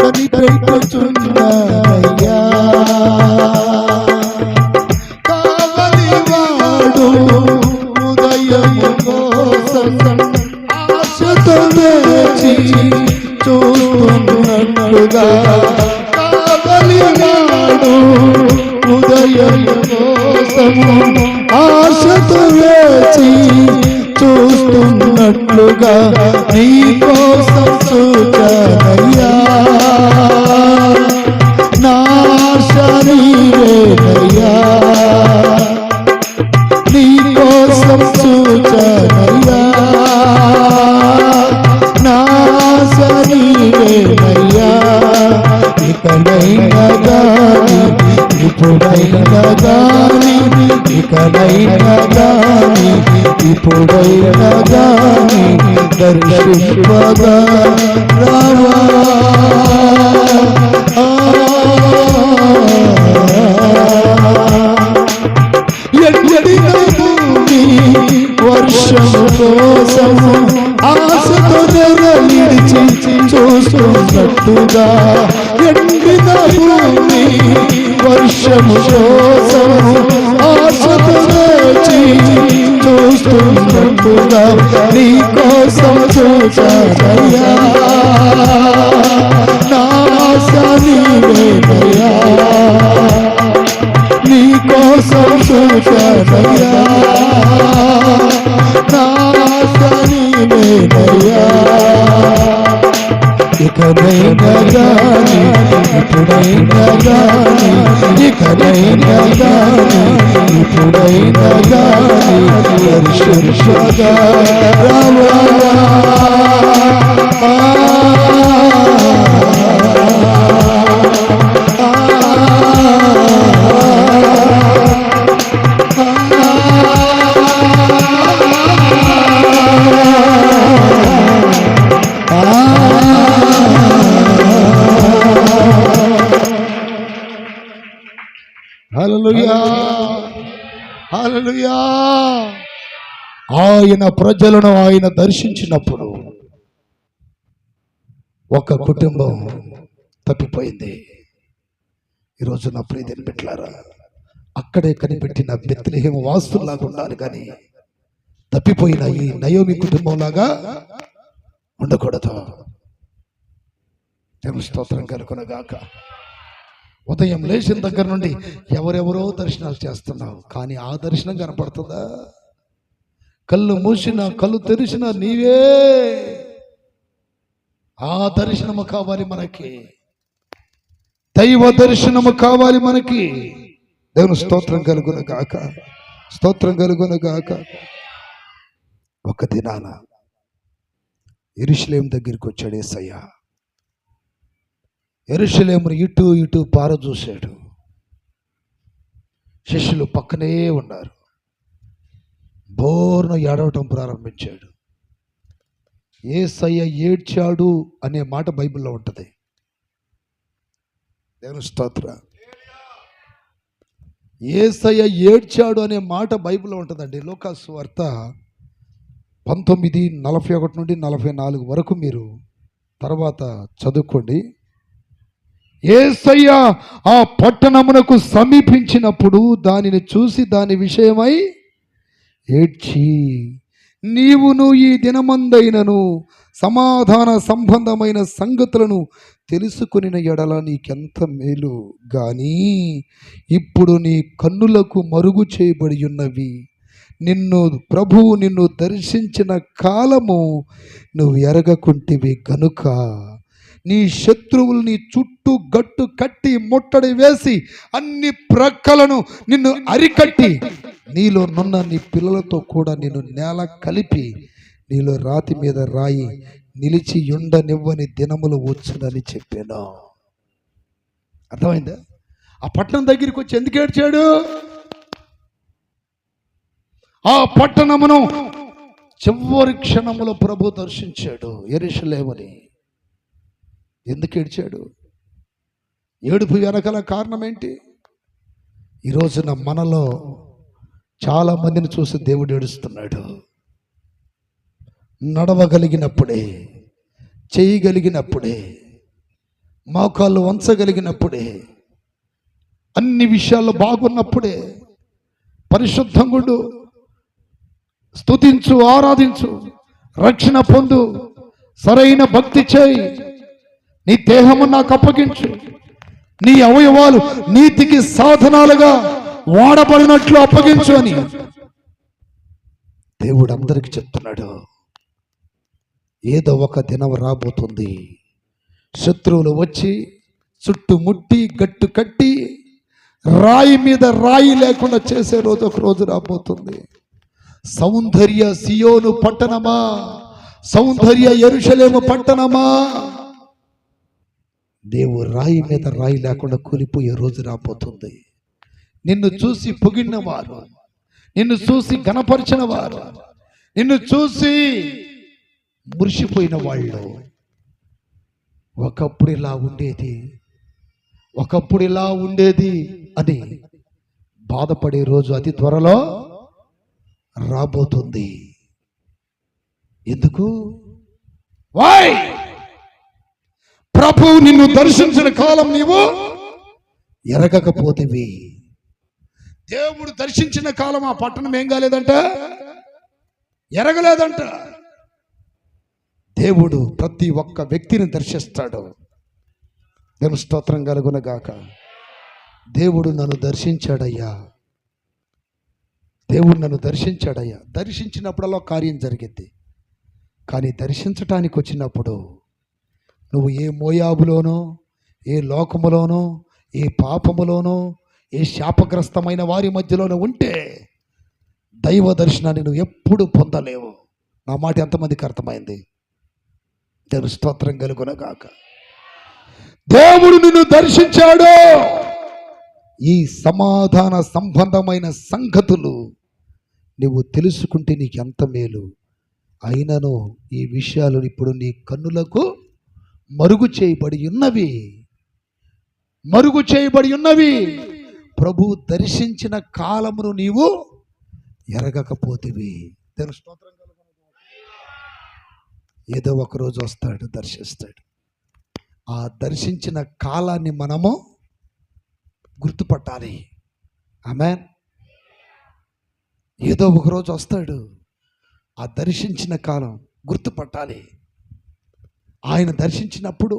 కనిపెట్టుచున్నానయ్యా. కావలివాడు ఉదయము కోసం ఆశతో వేచి చూస్తున్నట్లుగా, కావలివాడు ఉదయము కోసము ఆశతో వేచి చూస్తున్నట్లుగా నీ కోసం చూచానయ్యా. నా ఆశ నీవేనయ్యా, నీ కోసం చూచానయ్యా. నా ఆశ నీవేనయ్యా. ఇకనైనా గాని ఇప్పుడైనా గాని, ఇకనైనా గాని ఇప్పుడైనా గాని దర్శింపగా రావా. ఎండిన భూమి వర్షము కోసము ఆశతో నిలిచి చూస్తున్నట్టుగా, ఎండిన భూమి వర్షము కోసము ఆశతో వేచి చూస్తున్నట్టుగా నీ కోసం చూచానయ్యా. నా ఆశ నీవేనయ్యా, నీ కోసం చూచానయ్యా. నా ఆశ నీవేనయ్యా. ఇకనైనా గాని ఇప్పుడైనా గాని, ఇకనైనా గాని ఇప్పుడైనా గాని దర్శింపగా రావా. హల్లెలూయా, హల్లెలూయా. ఆయన ప్రజలను ఆయన దర్శించినప్పుడు ఒక కుటుంబం తప్పిపోయింది. ఈరోజు నా ప్రియని బిడ్డలారా, అక్కడే కనిపెట్టిన బెత్లెహేము వాస్తుల్లాగా ఉండాలి కానీ తప్పిపోయిన ఈ నయోమి కుటుంబంలాగా ఉండకూడదు. దేవుని స్తోత్రం కలుగునుగాక. ఉదయం లేచిన దగ్గర నుండి ఎవరెవరో దర్శనాలు చేస్తున్నావు, కానీ ఆ దర్శనం కనపడుతుందా? కళ్ళు మూసినా కళ్ళు తెరిచినా నీవే. ఆ దర్శనము కావాలి మనకి, దైవ దర్శనము కావాలి మనకి. దేవుని స్తోత్రం కలుగునుగాక, స్తోత్రం కలుగునుగాక. ఒక దినాన యెరూషలేము దగ్గరికి వచ్చాడు యేసయ్య. యెరూషలేమును ఇటు ఇటు పారజూశాడు. శిష్యులు పక్కనే ఉన్నారు. బోర్ను ఏడవటం ప్రారంభించాడు. యేసయ్య ఏడ్చాడు అనే మాట బైబిల్లో ఉంటుంది. దేవుని స్తోత్రం. యేసయ్య ఏడ్చాడు అనే మాట బైబిల్లో ఉంటుందండి. లూకా సువార్త 19:41 నుండి 44 వరకు మీరు తర్వాత చదువుకోండి. యేసయ్య ఆ పట్టణమునకు సమీపించినప్పుడు దానిని చూసి దాని విషయమై ఏడ్చి, నీవును ఈ దినమందైనను సమాధాన సంబంధమైన సంగతులను తెలుసుకొనిన ఎడల నీకెంత మేలు. గాని ఇప్పుడు నీ కన్నులకు మరుగు చేయబడి ఉన్నవి. ప్రభువు నిన్ను దర్శించిన కాలము నువ్వు ఎరగకుంటివి గనుక నీ శత్రువుల్ని చుట్టూ గట్టు కట్టి ముట్టడి వేసి అన్ని ప్రక్కలను నిన్ను అరికట్టి నీలో నున్న నీ పిల్లలతో కూడా నిన్ను నేల కలిపి నీలో రాతి మీద రాయి నిలిచి ఉండనివ్వని దినములు వచ్చునని చెప్పాను. అర్థమైందా? ఆ పట్టణం దగ్గరికి వచ్చి ఎందుకు ఏడ్చాడు? ఆ పట్టణమును చివరి క్షణములో ప్రభు దర్శించాడు యెరూషలేముని. ఎందుకు ఏడ్చాడు? ఏడుపు వెనకాల కారణం ఏంటి? ఈ రోజున మనలో చాలా మందిని చూసి దేవుడు ఏడుస్తున్నాడు. నడవగలిగినప్పుడే, చేయగలిగినప్పుడే, మోకాళ్ళు వంచగలిగినప్పుడే, అన్ని విషయాల్లో బాగున్నప్పుడే పరిశుద్ధంగుడు, స్తుతించు, ఆరాధించు, రక్షణ పొందు, సరైన భక్తి చేయి, నీ దేహము నాకు అప్పగించు, నీ అవయవాలు నీతికి సాధనాలుగా వాడబడినట్లు అప్పగించు అని దేవుడు అందరికి చెప్తున్నాడు. ఏదో ఒక దినం రాబోతుంది, శత్రువులు వచ్చి చుట్టుముట్టి గట్టు కట్టి రాయి మీద రాయి లేకుండా చేసే రోజు ఒక రోజు రాబోతుంది. సౌందర్య సియోను పట్టణమా, సౌందర్య యెరూషలేము పట్టణమా, దేవుడు రాయి మీద రాయి లేకుండా కూలిపోయే రోజు రాబోతుంది. నిన్ను చూసి పొగిడిన వారు, నిన్ను చూసి ఘనపరిచిన వారు, నిన్ను చూసి మురిసిపోయిన వాళ్ళు, ఒకప్పుడు ఇలా ఉండేది, ఒకప్పుడు ఇలా ఉండేది అని బాధపడే రోజు అతి త్వరలో రాబోతుంది. ఎందుకు? వై? ప్రభువు నిన్ను దర్శించిన కాలం నీవు ఎరగకపోతేవి. దేవుడు దర్శించిన కాలం ఆ పట్టణం ఏం కాలేదంట, ఎరగలేదంట. దేవుడు ప్రతి ఒక్క వ్యక్తిని దర్శిస్తాడు. దేవుని స్తోత్రం కలుగునగాక. దేవుడు నన్ను దర్శించాడయ్యా, దేవుడు నన్ను దర్శించాడయ్యా. దర్శించినప్పుడల్లా కార్యం జరిగింది. కానీ దర్శించటానికి వచ్చినప్పుడు నువ్వు ఏ మోయాబులోనో, ఏ లోకములోనో, ఏ పాపములోనో, ఏ శాపగ్రస్తమైన వారి మధ్యలోనో ఉంటే దైవ దర్శనాన్ని నువ్వు ఎప్పుడు పొందలేవు. నా మాట ఎంతమందికి అర్థమైంది? దేవుని స్తోత్రం కలుగునగాక. దేవుడు నిన్ను దర్శించాడు. ఈ సమాధాన సంబంధమైన సంగతులు నువ్వు తెలుసుకుంటే నీకు ఎంత మేలు. అయినను ఈ విషయాలు ఇప్పుడు నీ కన్నులకు మరుగు చేయబడి ఉన్నవి, మరుగు చేయబడి ఉన్నవి. ప్రభు దర్శించిన కాలమును నీవు ఎరగకపోతేవి. దేవుని స్తోత్రం కలుగునగాక. ఏదో ఒకరోజు వస్తాడు, దర్శిస్తాడు. ఆ దర్శించిన కాలాన్ని మనము గుర్తుపట్టాలి. ఆమేన్. ఏదో ఒకరోజు వస్తాడు, ఆ దర్శించిన కాలం గుర్తుపట్టాలి. ఆయన దర్శించినప్పుడు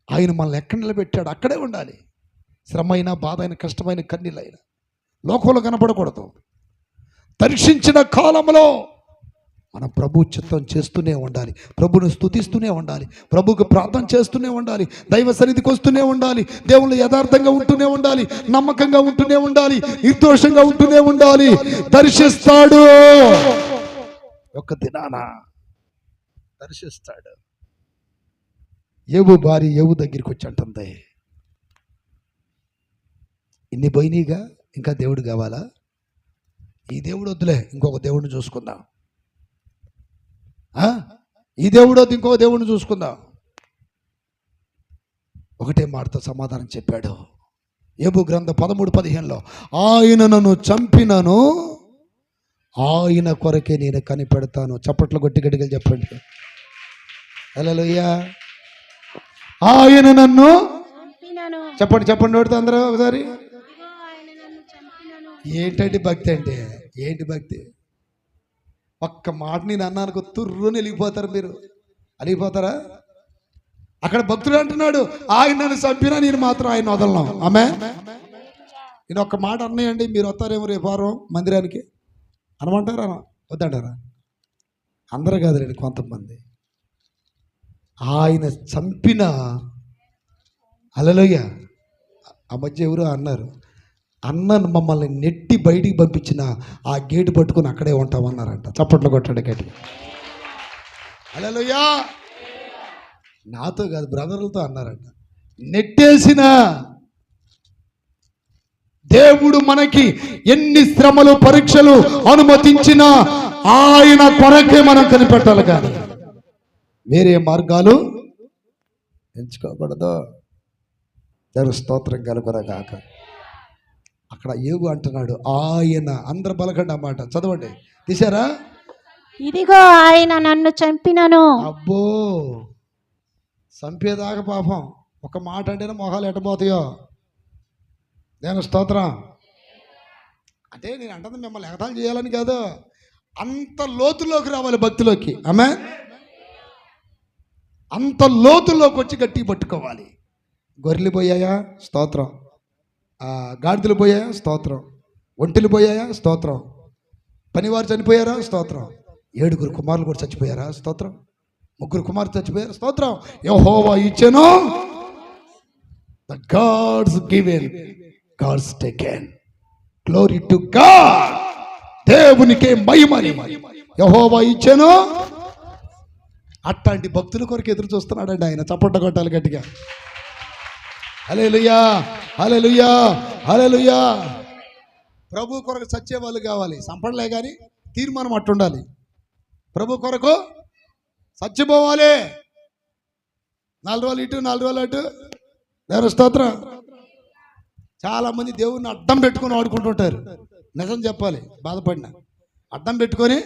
ఆయన మనల్ని ఎక్కడ నిలబెట్టాడు అక్కడే ఉండాలి. శ్రమ అయినా, బాధ అయినా, కష్టమైన, కన్నీళ్ళైనా లోకంలో కనపడకూడదు. దర్శించిన కాలంలో మనం ప్రభు చిత్తం చేస్తూనే ఉండాలి, ప్రభుని స్తుతిస్తూనే ఉండాలి, ప్రభుకు ప్రార్థన చేస్తూనే ఉండాలి, దైవ సన్నిధికి వస్తూనే ఉండాలి, దేవుళ్ళు యథార్థంగా ఉంటూనే ఉండాలి, నమ్మకంగా ఉంటూనే ఉండాలి, నిర్దోషంగా ఉంటూనే ఉండాలి. దర్శిస్తాడు, ఒక దినాన దర్శిస్తాడు. ఏవు భార్య ఏవు దగ్గరికి వచ్చి అంటుంది, ఇన్ని పోయినాయిగా, ఇంకా దేవుడు కావాలా? ఈ దేవుడు వద్దులే, ఇంకొక దేవుడిని చూసుకుందాం. ఈ దేవుడు వద్దు, ఇంకొక దేవుడిని చూసుకుందాం. ఒకటే మాటతో సమాధానం చెప్పాడు. యోబు గ్రంథం 13:15లో, ఆయన నన్ను చంపినను ఆయన కొరకే నేను కనిపెడతాను. చప్పట్లు కొట్టి గట్టిగా చెప్పండి. హల్లెలూయా. ఆయన నన్ను చంపినను. చెప్పండి చెప్పండి నోటితో అందరూ ఒకసారి. ఇదిగో ఆయన నన్ను చంపినను. ఏంటంటే భక్తి అంటే ఏంటి భక్తి? ఒక్క మాట నేను అన్నాను తుర్రుని వెళ్ళిపోతారు. మీరు అలిగిపోతారా? అక్కడ భక్తుడు అంటున్నాడు, ఆయన నన్ను చంపినా నేను మాత్రం ఆయన వదలను. ఆమె నేను ఒక్క మాట అన్నాయండి, మీరు వస్తారేమో రేపు వారం మందిరానికి అనమంటారా? వద్దంటారా? అందరూ కాదులేండి, కొంతమంది. ఆయన చంపిన హల్లెలూయా. ఆ మధ్య ఎవరో అన్నారు, అన్నను మమ్మల్ని నెట్టి బయటికి పంపించిన ఆ గేటు పట్టుకుని అక్కడే ఉంటామన్నారంట. చప్పట్లు కొట్టండి గట్టిగా. హల్లెలూయా. నాతో కాదు, బ్రదర్లతో అన్నారంట. నెట్టేసిన దేవుడు మనకి ఎన్ని శ్రమలు పరీక్షలు అనుమతించినా ఆయన కొరకే మనం కనిపెట్టాలి, కానీ వేరే మార్గాలు ఎంచుకోకూడదు. దేవుని స్తోత్రం కలుగునగాక. అక్కడ ఏగు అంటున్నాడు, ఆయన అందరు బలకండి అన్నమాట. చదవండి, తీశారా? ఇదిగో ఆయన నన్ను చంపినను. అబ్బో, చంపేదాకా పాపం ఒక మాట అంటేనే మొహాలు ఎట్టబోతాయో. నేను స్తోత్రం అంటే నేను అంటుంది మిమ్మల్ని ఎగతాళి చేయాలని కాదు, అంత లోతులోకి రావాలి భక్తిలోకి. ఆమె అంత లోతులోకి వచ్చి గట్టి పట్టుకోవాలి. గొర్రెలు పోయాయా? స్తోత్రం. గాడిదలు పోయాయా? స్తోత్రం. ఒంటెలు పోయాయా? స్తోత్రం. పనివారు చనిపోయారా? స్తోత్రం. 7 కుమారులు కూడా చచ్చిపోయారా? స్తోత్రం. 3 కుమారులు చచ్చిపోయారు? స్తోత్రం. యెహోవా ఇచ్చెను, the God's given, God's taken. Glory to God. దేవునికే మహిమని. యెహోవా ఇచ్చెను. అట్లాంటి భక్తుల కొరకు ఎదురు చూస్తున్నాడండి ఆయన. చప్పట్ల కొట్టాలి గట్టిగా. హల్లెలూయా, హల్లెలూయా, హల్లెలూయా. ప్రభు కొరకు చచ్చే వాళ్ళు కావాలి, సంపడలే కానీ తీర్మానం అట్టుండాలి. ప్రభు కొరకు చచ్చిపోవాలి. 4 రోజులు ఇటు 4 రోజులు అటు. దేవుని స్తోత్రం. చాలామంది దేవుడిని అడ్డం పెట్టుకొని ఆడుకుంటుంటారు. నిజం చెప్పాలి, బాధపడిన అడ్డం పెట్టుకొని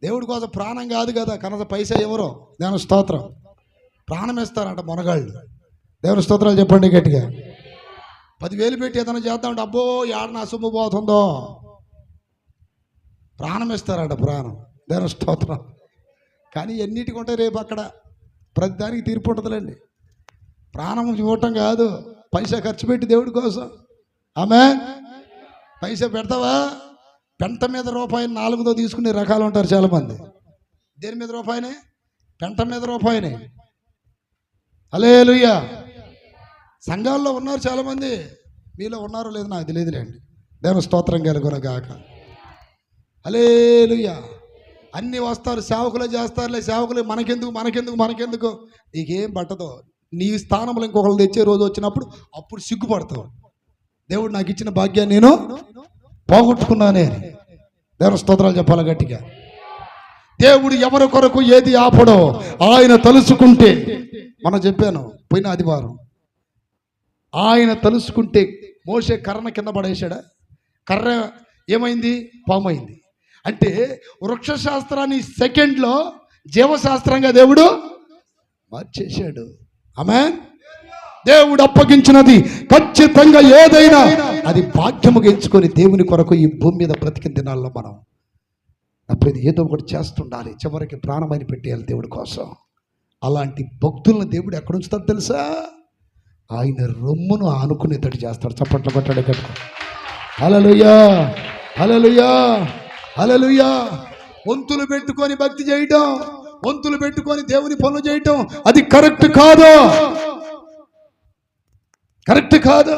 దేవుడి కోసం ప్రాణం కాదు కదా, కనీసం పైసా ఎవరో. దేవుని స్తోత్రం. ప్రాణం ఇస్తారంట మొనగాళ్ళు. దేవుని స్తోత్రాలు చెప్పండి గట్టిగా. 10,000 పెట్టి ఏదైనా చేద్దామంటే అబ్బో ఏడ నా సొమ్ము పోతుందో. ప్రాణం ఇస్తారంట, ప్రాణం. దేవుని స్తోత్రం. కానీ ఎన్నిటికి ఉంటాయి రేపు అక్కడ ప్రతిదానికి తీర్పు ఉంటుందిలేండి. ప్రాణం ఇవ్వటం కాదు, పైసా ఖర్చు పెట్టి దేవుడి కోసం. ఆమె పైసా పెడతావా? పెంట మీద రూపాయి 4తో తీసుకునే రకాలు ఉంటారు చాలామంది. దేని మీద రూపాయినే? పెంట మీద రూపాయినే. హల్లెలూయా. సంఘాల్లో ఉన్నారు చాలామంది. మీలో ఉన్నారో లేదో నాకు తెలియదులేండి. దేవుని స్తోత్రం కలుగునగాక. హల్లెలూయా. అన్ని వస్తారు, సేవకులే చేస్తారులే, సేవకులే. మనకెందుకు నీకేం పట్టదో. నీ స్థానంలో ఇంకొకరు తెచ్చే రోజు వచ్చినప్పుడు అప్పుడు సిగ్గుపడతావు. దేవుడు నాకు ఇచ్చిన భాగ్యాన్ని నేను పోగొట్టుకున్నానే. దేవుని స్తోత్రాలు చెప్పాలి గట్టిగా. దేవుడు ఎవరి కొరకు ఏది ఆపడో ఆయన తలుచుకుంటే, మనం చెప్పాను పోయిన ఆదివారం, ఆయన తలుచుకుంటే మోషే కర్ర కింద పడేశాడా? కర్ర ఏమైంది? పామైంది. అంటే వృక్షశాస్త్రాన్ని సెకండ్లో జీవశాస్త్రంగా దేవుడు మార్చేశాడు. ఆమేన్. దేవుడు అప్పగించినది ఖచ్చితంగా ఏదైనా అది భాగ్యముగా ఎంచుకొని దేవుని కొరకు ఈ భూమి మీద బ్రతికిన దినాల్లో మనం అప్పుడు ఏదో ఒకటి చేస్తుండాలి. చివరికి ప్రాణమైన పెట్టేయాలి దేవుడి కోసం. అలాంటి భక్తులను దేవుడు ఎక్కడ ఉంచుతాడు తెలుసా? ఆయన రొమ్మును ఆనుకునేటట్టు చేస్తాడు. చప్పట్లు కొట్టాడు కట్టు. హల్లెలూయా, హల్లెలూయా, హల్లెలూయా. వంతులు పెట్టుకొని భక్తి చేయటం, వంతులు పెట్టుకొని దేవుని పనులు చేయటం అది కరెక్ట్ కాదు, కరెక్ట్ కాదు.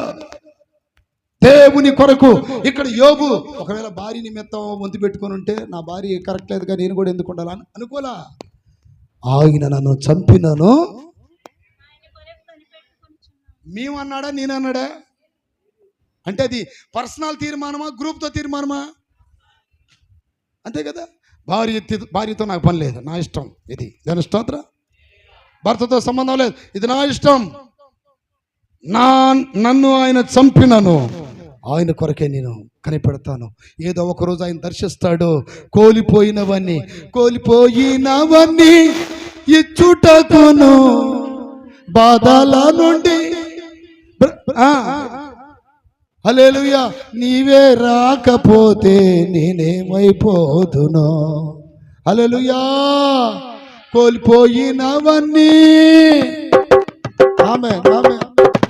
దేవుని కొరకు ఇక్కడ యోబు ఒకవేళ భార్య నిమిత్తం వంతు పెట్టుకొని ఉంటే నా భార్య కరెక్ట్ లేదు కానీ నేను కూడా ఎందుకు ఉండాలని అనుకోలా. ఆయన నన్ను చంపినను మేమన్నాడా నేనన్నాడా? అంటే అది పర్సనల్ తీర్మానమా, గ్రూప్తో తీర్మానమా? అంతే కదా. భార్యతో నాకు పని లేదు, నా ఇష్టం ఇది. దాని స్తోత్రం. భర్తతో సంబంధం లేదు, ఇది నా ఇష్టం. నన్ను ఆయన చంపినను ఆయన కొరకే నేను కనిపెడతాను. ఏదో ఒకరోజు ఆయన దర్శిస్తాడు. కోల్పోయినవన్నీ ఇచ్చుటకును బాధల నుండి హల్లెలూయా. నీవే రాకపోతే నేనేమైపోదునో. హల్లెలూయా. కోల్పోయినవన్నీ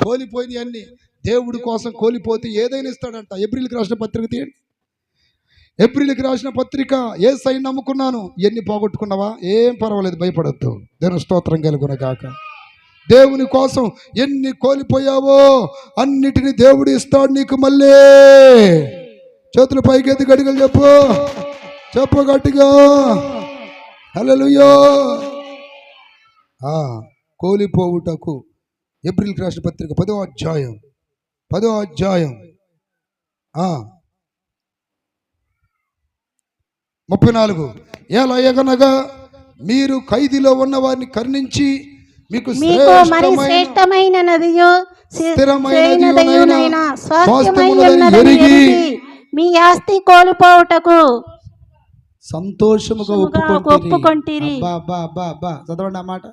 కోల్పోయినవి అన్ని దేవుడి కోసం కోల్పోతే ఏదైనా ఇస్తాడంట. ఏప్రిల్కి రాసిన పత్రిక తీయండి. ఏప్రిల్కి రాసిన పత్రిక. యేసయ్యను నమ్ముకున్నాను. ఎన్ని పోగొట్టుకున్నావా? ఏం పర్వాలేదు, భయపడద్దు. దేవుని స్తోత్రం కలుగును గాక. దేవుని కోసం ఎన్ని కోల్పోయావో అన్నిటిని దేవుడు ఇస్తాడు నీకు మళ్ళీ. చేతులు పైకెత్తి గడిగలు చెప్పు గట్టిగా. హల్లెలూయా. కోల్పోవుటకు ఏప్రిల్కి రాసిన పత్రిక 10వ అధ్యాయం 34. ఎలాగనగా మీరు ఖైదీలో ఉన్న వారిని కరుణించి మీకు శ్రేష్టమైన మీ ఆస్తి కోల్పోవుటకు సంతోషముగా ఒప్పుకొంటిరి. చదవండి ఆ మాట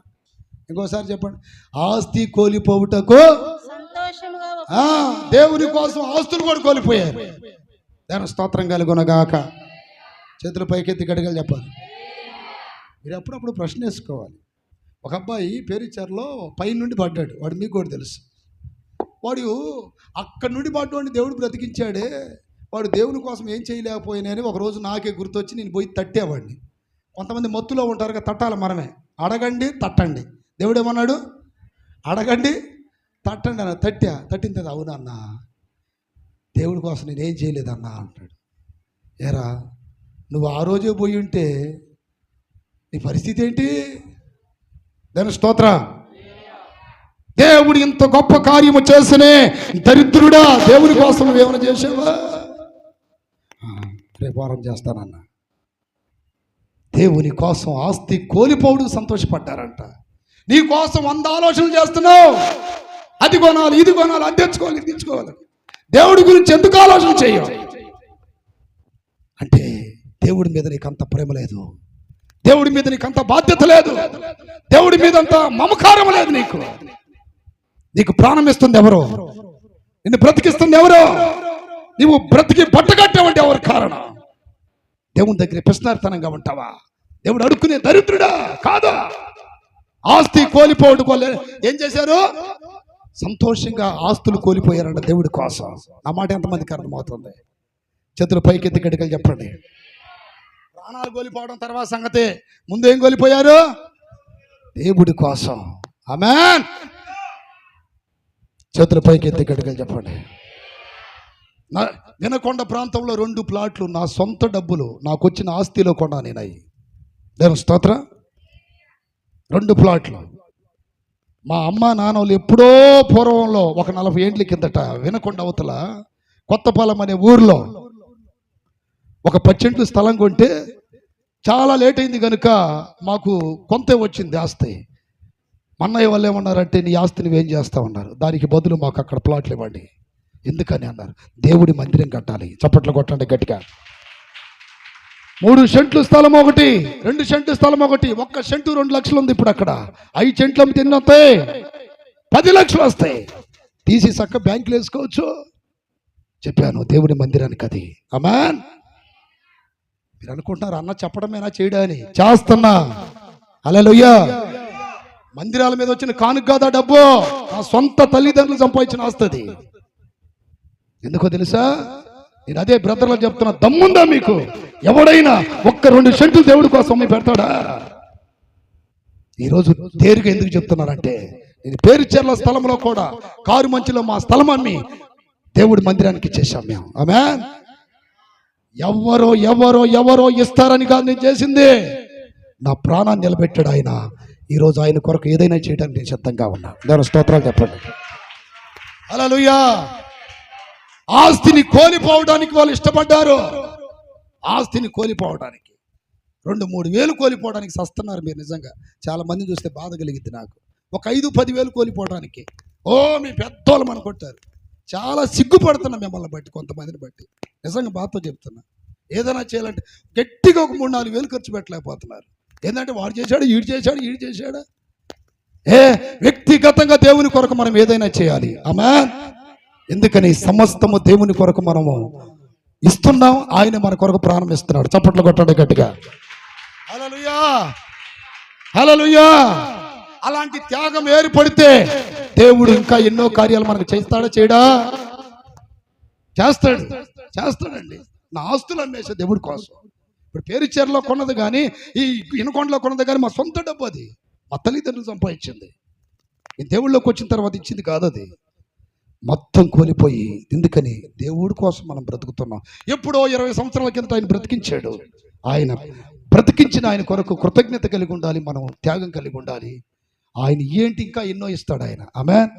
ఇంకోసారి చెప్పండి. ఆస్తి కోల్పోవుటకు దేవుని కోసం ఆస్తులు కూడా కోల్పోయారు. దాని స్తోత్రం కలుగునగాక. చేతులు పైకెత్తి గడిగలు చెప్పాలి. మీరు అప్పుడప్పుడు ప్రశ్న వేసుకోవాలి. ఒక అబ్బాయి పేరుచర్లో పై నుండి పడ్డాడు. వాడు మీకు కూడా తెలుసు. వాడు అక్కడి నుండి పడ్డాడిని దేవుడు బ్రతికించాడే. వాడు దేవుని కోసం ఏం చేయలేకపోయినాయని ఒకరోజు నాకే గుర్తొచ్చి నేను పోయి తట్టేవాడిని. కొంతమంది మత్తులో ఉంటారు కదా, తట్టాలి మనమే. అడగండి తట్టండి. దేవుడు ఏమన్నాడు? అడగండి తట్టండి అన్న. తట్టిన తర్వాత అవునన్నా, దేవుడి కోసం నేనేం చేయలేదన్నా అంటాడు. ఏరా, నువ్వు ఆ రోజే పోయి ఉంటే నీ పరిస్థితి ఏంటి? దాని స్తోత్ర. దేవుడు ఇంత గొప్ప కార్యము చేసనే దరిద్రుడా, దేవుని కోసం నువ్వేమైనా చేసావా? రేపు వారం చేస్తానన్నా. దేవుని కోసం ఆస్తి కోల్పోవడం సంతోషపడ్డారంట. నీ కోసం 100 ఆలోచనలు చేస్తున్నావు. అది కొనాలి, ఇది కొనాలి, అది తెచ్చుకోవాలి, ఇది తెచ్చుకోవాలి. దేవుడి గురించి ఎందుకు ఆలోచన చేయవు అంటే దేవుడి మీద నీకు అంత ప్రేమ లేదు, దేవుడి మీద నీకు అంత బాధ్యత లేదు, దేవుడి మీద అంత మమకారం లేదు. నీకు ప్రాణం ఇస్తుంది ఎవరో, నిన్ను బ్రతికిస్తుంది ఎవరో, నువ్వు బ్రతికి బట్టగట్టేవంటే ఎవరు కారణం? దేవుని దగ్గర పిసినారితనంగా ఉంటావా? దేవుడు అడుక్కునే దరిద్రుడా కాదా? ఆస్తి కోల్పోవడం వల్ల ఏం చేశారు? సంతోషంగా ఆస్తులు కోల్పోయారంట దేవుడి కోసం. ఆ మాట ఎంతమందికి అర్థమవుతుంది? చేతులు పైకెత్తి గడికలు చెప్పండి. ప్రాణాలు కోల్పోవడం తర్వాత సంగతే, ముందు ఏం కోల్పోయారు? దేవుడి కోసం. ఆమేన్. చేతులు పైకెత్తి గడికలు చెప్పండి. వినకొండ ప్రాంతంలో 2 ప్లాట్లు నా సొంత డబ్బులు, నాకు వచ్చిన ఆస్తిలో కొన్నా నేను. అయ్యి దేవుని స్తోత్రం. 2 ప్లాట్లు మా అమ్మ నాన్నలు ఎప్పుడో పూర్వంలో ఒక 40 ఏండ్ల కిందట వినకొండ అవతల కొత్తపాలెం అనే ఊర్లో ఒక 10 సెంట్లు స్థలం కొంటే చాలా లేట్ అయింది కనుక మాకు కొంత వచ్చింది ఆస్తి. మన్నయ్య వాళ్ళు ఏమన్నారంటే, నీ ఆస్తి నువ్వేం చేస్తావు అన్నారు. దానికి బదులు మాకు అక్కడ ప్లాట్లు ఇవ్వండి. ఎందుకని అన్నారు, దేవుడి మందిరం కట్టాలి. చప్పట్లు కొట్టండి గట్టిగా. 3 సెంట్లు స్థలం ఒకటి, 2 సెంట్లు స్థలం ఒకటి. 1 సెంటు 2 లక్షలు ఉంది ఇప్పుడు అక్కడ. 5 సెంట్లు అమ్మితే ఎన్ని వస్తాయి? 10 లక్షలు వస్తాయి. తీసి చక్క బ్యాంకులు వేసుకోవచ్చు. చెప్పాను దేవుడి మందిరానికి అది. ఆమేన్. మీరు అనుకుంటున్నారు అన్న చెప్పడమేనా చేయడా అని? చేస్తున్నా. హల్లెలూయా. మందిరాల మీద వచ్చిన కానుక కాదా డబ్బు, నా సొంత తల్లిదండ్రులు సంపాదించిన ఆస్తుంది. ఎందుకో తెలుసా? నేను అదే బ్రదర్లు చెప్తున్నా, దమ్ముందా మీకు? ఎవడైనా 1-2 సెంట్లు దేవుడి కోసం అమ్మి పెడతాడా? ఈరోజు తేరుగా ఎందుకు చెప్తున్నానంటే, నేను పేరుచెర్ల స్థలంలో కూడా కారు మంచిలో మా స్థలం అమ్మి దేవుడి మందిరానికి ఇచ్చేసాం మేము. ఆమేన్. ఎవరో ఎవరో ఎవరో ఇస్తారని కాదు నేను చేసింది, నా ప్రాణాన్ని నిలబెట్టాడు ఆయన. ఈరోజు ఆయన కొరకు ఏదైనా చేయడానికి నేను సిద్ధంగా ఉన్నా. దేవుని స్తోత్రాలు చెప్పండి. హల్లెలూయా. ఆస్తిని కోల్పోవడానికి వాళ్ళు ఇష్టపడ్డారు. ఆస్తిని కోల్పోవడానికి 2-3 వేలు కోల్పోవడానికి సస్తున్నారు మీరు. నిజంగా చాలా మందిని చూస్తే బాధ కలిగింది నాకు. ఒక 5-10 వేలు కోల్పోవడానికి మీ పెద్దోళ్ళు మన కొట్టారు. చాలా సిగ్గుపడుతున్నా మిమ్మల్ని బట్టి, కొంతమందిని బట్టి. నిజంగా బాధతో చెప్తున్నా. ఏదైనా చేయాలంటే గట్టిగా ఒక 3-4 వేలు ఖర్చు పెట్టలేకపోతున్నారు. ఏంటంటే వాడు చేశాడు, ఈడు చేశాడు, ఈడు చేశాడు. వ్యక్తిగతంగా దేవుని కొరకు మనం ఏదైనా చేయాలి. ఆమేన్. ఎందుకని సమస్తము దేవుని కొరకు మనము ఇస్తున్నాం, ఆయన మన కొరకు ప్రాణం ఇస్తున్నాడు. చప్పట్లు కొట్టండి గట్టిగా. హల్లెలూయా, హల్లెలూయా. అలాంటి త్యాగం ఏర్పడితే దేవుడు ఇంకా ఎన్నో కార్యాలు మనకు చేస్తాడా చేయడా? చేస్తాడండి. నా ఆస్తులు అమ్మేసే దేవుడి కోసం. ఇప్పుడు పేరుచేరులో కొన్నది కానీ, ఈ ఇనకొండలో కొన్నది కానీ మా సొంత డబ్బు. అది మా తల్లిదండ్రులు సంపాదించింది. ఈ దేవుళ్ళలోకి వచ్చిన తర్వాత ఇచ్చింది కాదు, అది మొత్తం కోల్పోయి. ఎందుకని? దేవుడి కోసం మనం బ్రతుకుతున్నాం. ఎప్పుడో 20 సంవత్సరాల కింద ఆయన బ్రతికించాడు. ఆయన బ్రతికించిన ఆయన కొరకు కృతజ్ఞత కలిగి ఉండాలి, మనం త్యాగం కలిగి ఉండాలి. ఆయన ఏంటి ఇంకా ఎన్నో ఇస్తాడు ఆయన. ఆమేన్.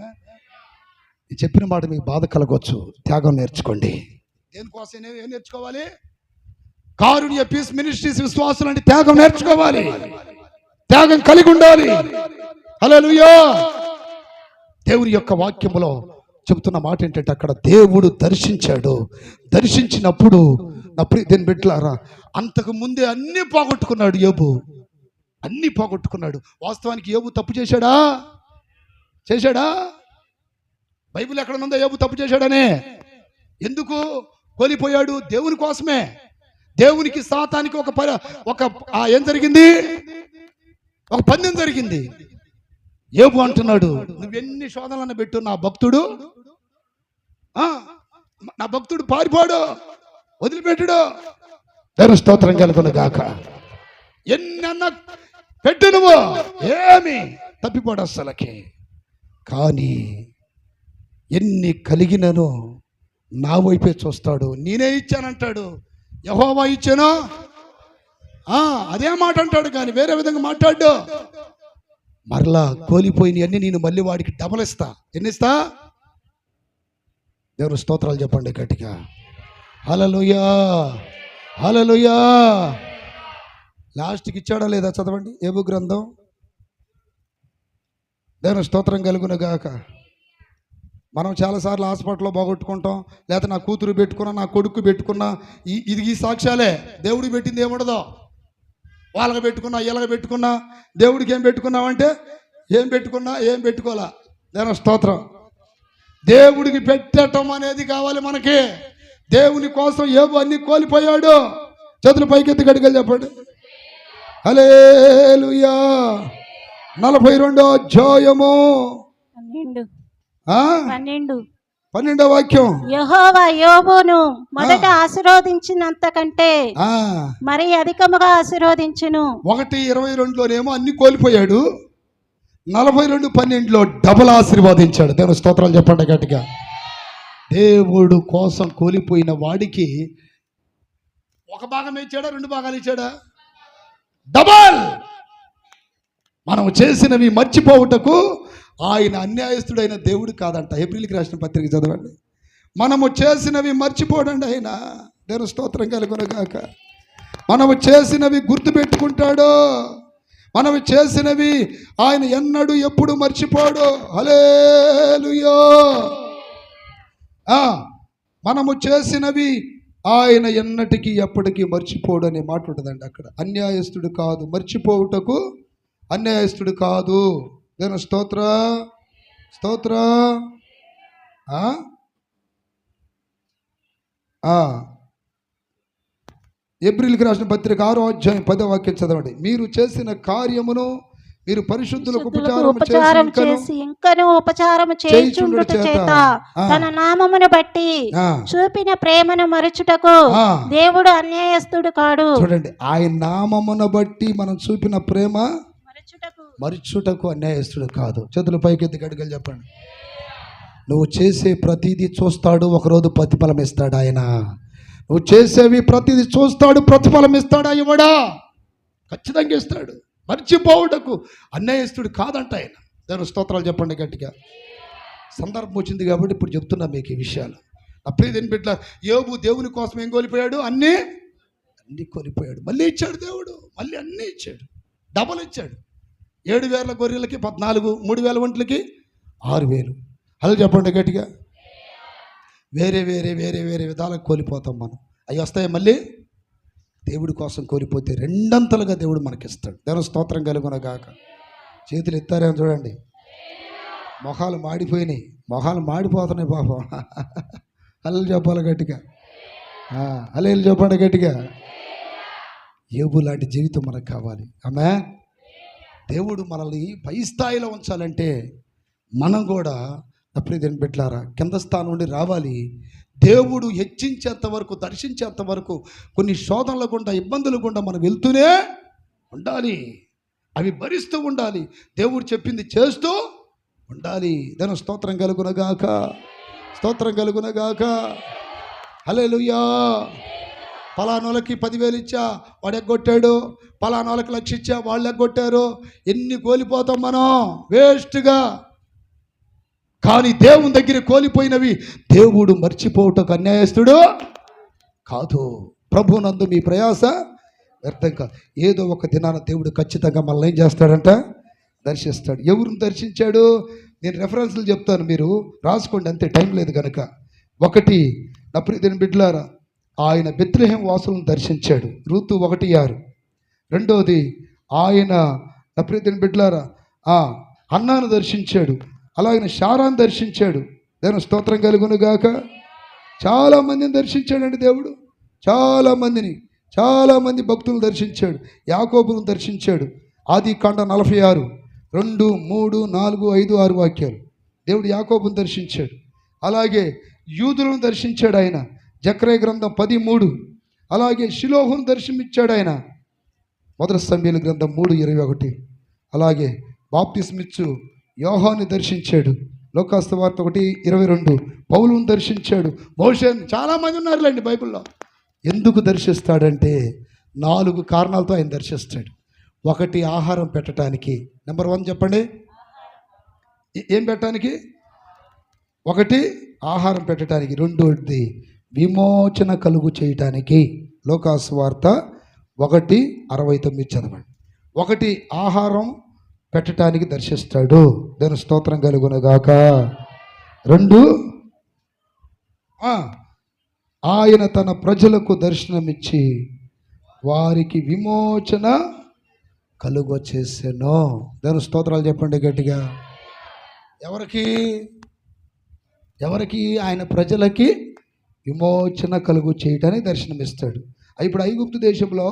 నేను చెప్పిన మాట మీకు బాధ కలగవచ్చు. త్యాగం నేర్చుకోండి. దేనికోసం ఏం నేర్చుకోవాలి? కారుణ్య పీస్ మినిస్ట్రీస్ విశ్వాసులు అంటే త్యాగం నేర్చుకోవాలి, త్యాగం కలిగి ఉండాలి. హల్లెలూయా. దేవుని యొక్క వాక్యములో చెబుతున్న మాట ఏంటంటే, అక్కడ దేవుడు దర్శించాడు. దర్శించినప్పుడు నా ప్రియ దేవుని బిడ్డలారా, అంతకు ముందే అన్ని పోగొట్టుకున్నాడు యోబు. అన్ని పోగొట్టుకున్నాడు. వాస్తవానికి యోబు తప్పు చేశాడా? బైబిల్ ఎక్కడ ఉందో యోబు తప్పు చేశాడనే. ఎందుకు కోల్పోయాడు? దేవుని కోసమే. దేవునికి సాతానికి ఏం జరిగింది? ఒక పందెం జరిగింది. యోబు అంటున్నాడు, నువ్వెన్ని శోధనలను పెట్టు, నా భక్తుడు పారిపోడు, వదిలిపెట్టుడు. దేవుని స్తోత్రం కలుగును గాక. ఎన్నన్నా పెట్టు, నువ్వు ఏమి తప్పిపోడు అస్సలకి. కానీ ఎన్ని కలిగినను నా వైపే చూస్తాడు. నేనే ఇచ్చానంటాడు. యెహోవా ఇచ్చాను, అదే మాట అంటాడు, కానీ వేరే విధంగా మాట్లాడు. మరలా కోల్పోయిన అన్ని నేను మళ్ళీ వాడికి డబల్ ఇస్తా. ఎన్నిస్తా? దేవుని స్తోత్రాలు చెప్పండి గట్టిగా. హల్లెలూయా, హల్లెలూయా. లాస్ట్కి ఇచ్చాడా లేదా? చదవండి యోబు గ్రంథం. దేవుని స్తోత్రం కలుగును గాక. మనం చాలాసార్లు హాస్పిటల్లో బాగొట్టుకుంటాం, లేకపోతే నా కూతురు పెట్టుకున్నా, నా కొడుకు పెట్టుకున్నా, ఈ సాక్ష్యాలే. దేవుడికి పెట్టింది ఏముండదో. వాళ్ళకి పెట్టుకున్నా, వీళ్ళకి పెట్టుకున్నా. దేవుడికి ఏం పెట్టుకున్నావంటే ఏం పెట్టుకోవాలా? దేవుని స్తోత్రం. దేవుడికి పెట్టడం అనేది కావాలి మనకి. దేవుని కోసం యోబు అన్ని కోల్పోయాడు. చేతులు పైకెత్తి గడిగలు చెప్పండి. హల్లెలూయా. 42వ అధ్యాయము 12వ వాక్యం. యెహోవా యోబును మొదట ఆశీర్వదించినంత కంటే మరి అధికముగా ఆశీర్వదించును. 1:22లోనేమో అన్ని కోల్పోయాడు, 42:12లో డబుల్ ఆశీర్వాదించాడు. దేవుని స్తోత్రాలు చెప్పండి గట్టిగా. దేవుడు కోసం కోల్పోయిన వాడికి ఒక భాగం ఇచ్చాడా, 2 భాగాలు ఇచ్చాడా? డబల్. మనం చేసినవి మర్చిపోవుటకు ఆయన అన్యాయస్తుడైన దేవుడు కాదంట. ఏప్రిల్కి రాసిన పత్రిక చదవండి. మనము చేసినవి మర్చిపోడండి ఆయన. దేవుని స్తోత్రం కలుగును గాక. మనము చేసినవి గుర్తుపెట్టుకుంటాడు. మనము చేసినవి ఆయన ఎన్నడూ ఎప్పుడు మర్చిపోడు. హల్లెలూయా. మనము చేసినవి ఆయన ఎన్నటికీ ఎప్పటికీ మర్చిపోడు అనే మాట ఉంటుందండి అక్కడ. అన్యాయస్తుడు కాదు, మర్చిపోవుటకు అన్యాయస్తుడు కాదు. దేవుని స్తోత్ర. ఏప్రిల్కి రాసిన పత్రిక 6వ అధ్యాయం 10వ వాక్యం చదవండి. మీరు చేసిన కార్యమును మీరు పరిశుద్ధులకు ఉపచారం చేసి ఇంకను ఉపచారము చేయుచుండుట చేత తన నామమును బట్టి చూపిన ప్రేమను మరచుటకు దేవుడు అన్యాయస్తుడు కాడు. చూడండి, ఆయన నామమును బట్టి మనం చూపిన ప్రేమ మరచుటకు అన్యాయస్తుడు కాదు. చేతులు పైకెత్తి గడిగలు చెప్పండి. నువ్వు చేసే ప్రతిదీ చూస్తాడు, ఒకరోజు ప్రతిఫలం ఇస్తాడు ఆయన. నువ్వు చేసేవి ప్రతిదీ చూస్తాడు, ప్రతిఫలం ఇస్తాడా ఇవ్వడా? ఖచ్చితంగా ఇస్తాడు. మర్చిపోవుటకు అన్యాయస్తుడు కాదంట ఆయన. దాని స్తోత్రాలు చెప్పండి గట్టిగా. సందర్భం వచ్చింది కాబట్టి ఇప్పుడు చెప్తున్నా మీకు ఈ విషయాలు. అప్పుడే బిడ్డ యోబు దేవుని కోసం ఏం కోల్పోయాడు? అన్నీ కోల్పోయాడు. మళ్ళీ ఇచ్చాడు దేవుడు, మళ్ళీ అన్నీ ఇచ్చాడు, డబల్ ఇచ్చాడు. 7,000 గొర్రెలకి 14, 3,000 ఒంట్లకి 6,000. అలా చెప్పండి గట్టిగా. వేరే వేరే వేరే వేరే విధాలకు కోల్పోతాం మనం. అవి వస్తాయి మళ్ళీ. దేవుడి కోసం కోల్పోతే రెండంతలుగా దేవుడు మనకిస్తాడు. దేవుని స్తోత్రం కలుగును గాక. చేతులు ఎత్తారేమో చూడండి. మొహాలు మాడిపోయినాయి, మొహాలు మాడిపోతున్నాయి పాపం. అల్లలు చెప్పాలి గట్టిగా, అల్లెలు చెప్పండి గట్టిగా. యోబు లాంటి జీవితం మనకు కావాలి. ఆమె దేవుడు మనల్ని పై స్థాయిలో ఉంచాలంటే మనం కూడా తప్పిదేని బిడ్డలారా కింద స్థానం నుండి రావాలి. దేవుడు హెచ్చించేంత వరకు, దర్శించేంత వరకు కొన్ని శోధనల గుండా, ఇబ్బందుల గుండా మనం వెళ్తూనే ఉండాలి. అవి భరిస్తూ ఉండాలి. దేవుడు చెప్పింది చేస్తూ ఉండాలి. దాని స్తోత్రం కలుగునగాక, స్తోత్రం కలుగునగాక. హల్లెలూయా. పలానోళ్ళకి 10,000 ఇచ్చా వాడు ఎగ్గొట్టాడు, పలానోళ్ళకి 1,00,000 ఇచ్చా వాళ్ళు ఎగ్గొట్టారు. ఎన్ని కోల్పోతాం మనం వేస్ట్గా. కానీ దేవుని దగ్గర కోల్పోయినవి దేవుడు మర్చిపోవటం అన్యాయస్తుడు కాదు. ప్రభునందు మీ ప్రయాస వ్యర్థం కాదు. ఏదో ఒక దినాన దేవుడు ఖచ్చితంగా మనల్ని ఏం చేస్తాడంట, దర్శిస్తాడు. ఎవరిని దర్శించాడు? నేను రెఫరెన్స్లు చెప్తాను, మీరు రాసుకోండి అంతే, టైం లేదు కనుక. ఒకటి, నా ప్రియమైన బిడ్డలారా, ఆయన బెత్లెహేం వాసులను దర్శించాడు, రూతు 1:6. రెండోది, ఆయన నా ప్రియమైన బిడ్డలారా హన్నాను దర్శించాడు, అలాగే శారాను దర్శించాడు. దేవుని స్తోత్రం కలుగును గాక. చాలామందిని దర్శించాడండి దేవుడు, చాలామంది భక్తులను దర్శించాడు. యాకోబును దర్శించాడు. ఆదికాండ 46, 2, 3, 4, 5, 6 వాక్యాలు. దేవుడు యాకోబును దర్శించాడు. అలాగే యూదులను దర్శించాడు ఆయన, జకర్యా గ్రంథం 13. అలాగే షిలోహును దర్శనమిచ్చాడు ఆయన, మొదటి సమూయేలు గ్రంథం 3:21. అలాగే బాప్తిస్మిచ్చు యోహాను దర్శించాడు, లోకాసు వార్త 1:22. పౌలును దర్శించాడు, మోషేను. చాలామంది ఉన్నారులేండి బైబిల్లో. ఎందుకు దర్శిస్తాడంటే 4 కారణాలతో ఆయన దర్శిస్తాడు. ఒకటి, ఆహారం పెట్టడానికి. నెంబర్ 1 చెప్పండి, ఏం పెట్టడానికి? ఒకటి, ఆహారం పెట్టడానికి. రెండోది, విమోచన కలుగు చేయటానికి. లోకాసు వార్త 1:69 చదవండి. ఒకటి, ఆహారం పెట్టడానికి దర్శిస్తాడు. దాని స్తోత్రం కలుగునగాక. 2, ఆయన తన ప్రజలకు దర్శనమిచ్చి వారికి విమోచన కలుగ చేసెను. దాని స్తోత్రాలు చెప్పండి గట్టిగా. ఎవరికి? ఆయన ప్రజలకి విమోచన కలుగు చేయటానికి దర్శనమిస్తాడు. ఇప్పుడు ఐగుప్తు దేశంలో,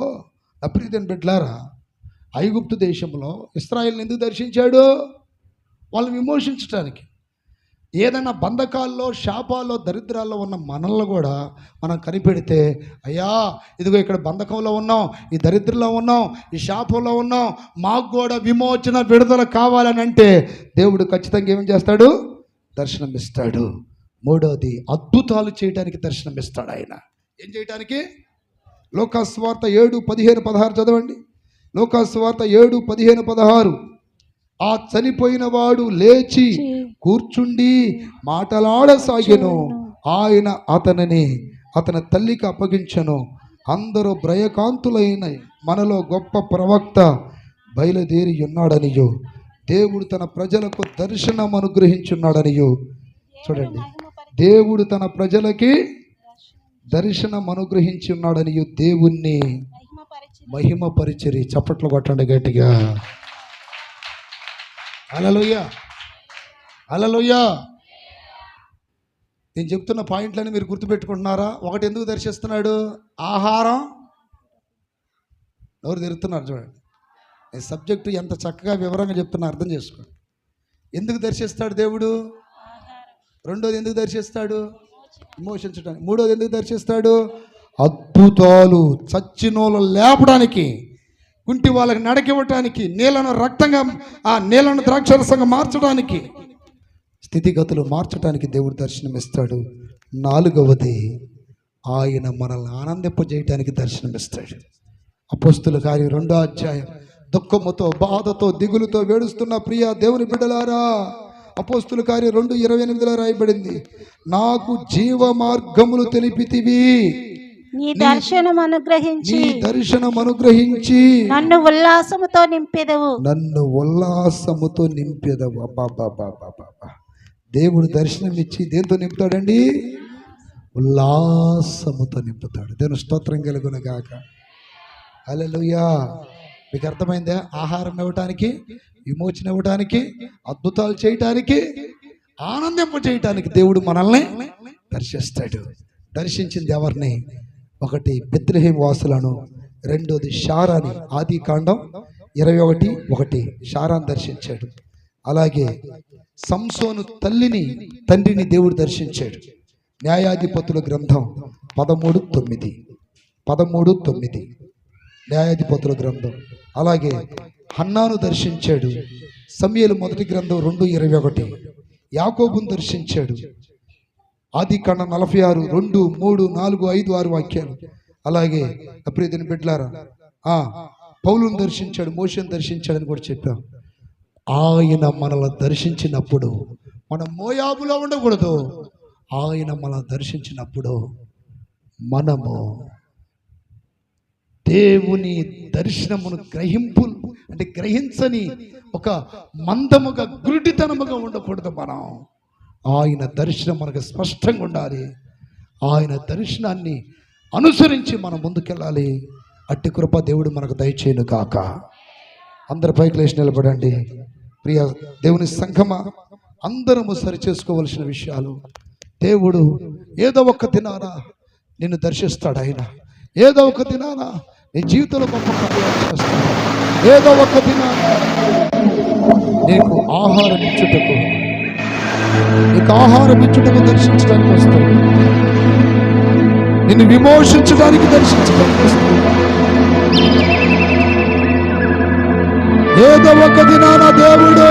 అప్రీతిని బిడ్డలారా, ఐగుప్తు దేశంలో ఇశ్రాయేలుని ఎందుకు దర్శించాడు? వాళ్ళని విమోచించడానికి. ఏదైనా బంధకాల్లో, శాపాల్లో, దరిద్రాల్లో ఉన్న మనల్ని కూడా మనం కనిపెడితే, అయ్యా ఇదిగో ఇక్కడ బంధకంలో ఉన్నాం, ఈ దరిద్రంలో ఉన్నాం, ఈ శాపంలో ఉన్నాం, మాకు కూడా విమోచన, విడుదల కావాలని అంటే దేవుడు ఖచ్చితంగా ఏం చేస్తాడు? దర్శనమిస్తాడు. మూడవది, అద్భుతాలు చేయడానికి దర్శనమిస్తాడు ఆయన. ఏం చేయడానికి? లోకాసు వార్త 7:15-16 చదవండి. లోకాసు వార్త 7:15-16. ఆ చనిపోయిన వాడు లేచి కూర్చుండి మాటలాడసాగెను. ఆయన అతని తల్లికి అప్పగించెను. అందరూ భయకాంతులైన మనలో గొప్ప ప్రవక్త బయలుదేరి ఉన్నాడనియో, దేవుడు తన ప్రజలకు దర్శనం అనుగ్రహించున్నాడనియో. చూడండి, దేవుడు తన ప్రజలకి దర్శనం అనుగ్రహించి ఉన్నాడనియో దేవుణ్ణి మహిమపరిచిరి. చప్పట్లు కొట్టండి గట్టిగా. హల్లెలూయా, హల్లెలూయా. నేను చెప్తున్న పాయింట్లని మీరు గుర్తుపెట్టుకుంటున్నారా? ఒకటి, ఎందుకు దర్శిస్తున్నాడు? ఆహారం. ఎవరు తిరుగుతున్నారు చూడండి. ఈ సబ్జెక్టు ఎంత చక్కగా వివరంగా చెప్తున్నా, అర్థం చేసుకోండి. ఎందుకు దర్శిస్తాడు దేవుడు? రెండోది, ఎందుకు దర్శిస్తాడు? విమోచించడానికి. మూడోది, ఎందుకు దర్శిస్తాడు? అద్భుతాలు, చచ్చినోళ్ళు లేపడానికి, కుంటి వాళ్ళకి నడకివ్వటానికి, నీళ్లను రక్తంగా, ఆ నీళ్లను ద్రాక్షరసంగా మార్చడానికి, స్థితిగతులు మార్చడానికి దేవుడు దర్శనమిస్తాడు. నాలుగవది, ఆయన మనల్ని ఆనందింపజేయటానికి దర్శనమిస్తాడు. అపోస్తుల కార్యం 2వ అధ్యాయం. దుఃఖముతో, బాధతో, దిగులుతో వేడుస్తున్న ప్రియ దేవుని బిడ్డలారా, అపోస్తుల కార్యం 2:28 రాయబడింది, నాకు జీవ మార్గములు తెలిపితివి, నీ దర్శనం అనుగ్రహించి నన్ను ఉల్లాసముతో నింపెదవు. అబ్బా. దేవుడు దర్శనం ఇచ్చి దేంతో నింపుతాడండి? ఉల్లాసముతో నింపుతాడు. దేవుని స్తోత్రం కలుగును గాక. హల్లెలూయా. మీకు అర్థమైందా? ఆహారం ఇవ్వటానికి, విమోచన ఇవ్వటానికి, అద్భుతాలు చేయటానికి, ఆనందింప చేయటానికి దేవుడు మనల్ని దర్శిస్తాడు. దర్శించింది ఎవరిని? ఒకటి బెత్లెహేము వాసులను, రెండోది షారాని. ఆది కాండం 21:1 షారాను దర్శించాడు. అలాగే సంసోను తండ్రిని దేవుడు దర్శించాడు. న్యాయాధిపతుల గ్రంథం 13:9 న్యాయాధిపతుల గ్రంథం. అలాగే హన్నాను దర్శించాడు. సమూయేలు మొదటి గ్రంథం 2:21 యాకోబును దర్శించాడు. ఆది కాండం 46 2, 3, 4, 5, 6 వాక్యాలు. అలాగే అప్రియదని బిడ్డలారా, పౌలును దర్శించాడు, మోషేను దర్శించాడని కూడా చెప్పాం. ఆయన మనల్ని దర్శించినప్పుడు మనం మోయాబులో ఉండకూడదు. ఆయన మనల్ని దర్శించినప్పుడు మనము దేవుని దర్శనమును గ్రహించని ఒక మందముగా గురుడితనముగా ఉండకూడదు. మనం ఆయన దర్శనం మనకు స్పష్టంగా ఉండాలి. ఆయన దర్శనాన్ని అనుసరించి మనం ముందుకెళ్ళాలి. అట్టి కృప దేవుడు మనకు దయచేయును కాక. అందరి పైకి లేచి నిలబడండి. ప్రియ దేవుని సంఘమా, అందరము సరి చేసుకోవలసిన విషయాలు. దేవుడు ఏదో ఒక దినాన నిన్ను దర్శిస్తాడు. ఆయన ఏదో ఒక దినాన నీ జీవితంలో గొప్ప కార్యాలు చేస్తాడు. ఏదో ఒక దినాన నీకు ఆహారం ఇచ్చుటకు దర్శించడానికి వస్తాడు. నిన్ను విమోచించడానికి దర్శించడానికి వస్తాడు. ఏదో ఒక దినాన దేవుడు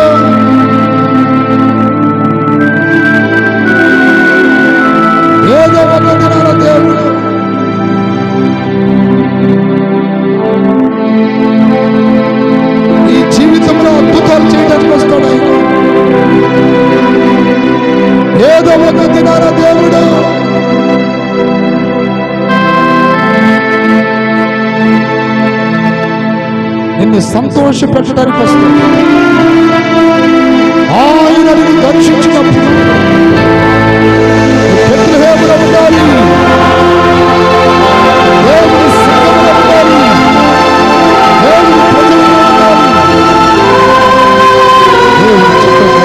ఈ జీవితంలో అద్భుతాలు చేయడానికి వస్తాడు. ఏదో ఒక దినాన దేవుడు నిన్ను సంతోష పెట్టడానికి వస్తాడు. ఆయన నిన్ను దర్శించినప్పుడు బెత్లెహేములో ఉండాలి, దేవుని సంఘములో ఉండాలి, దేవుని ప్రజలలో ఉండాలి. దేవుని చిత్తంలో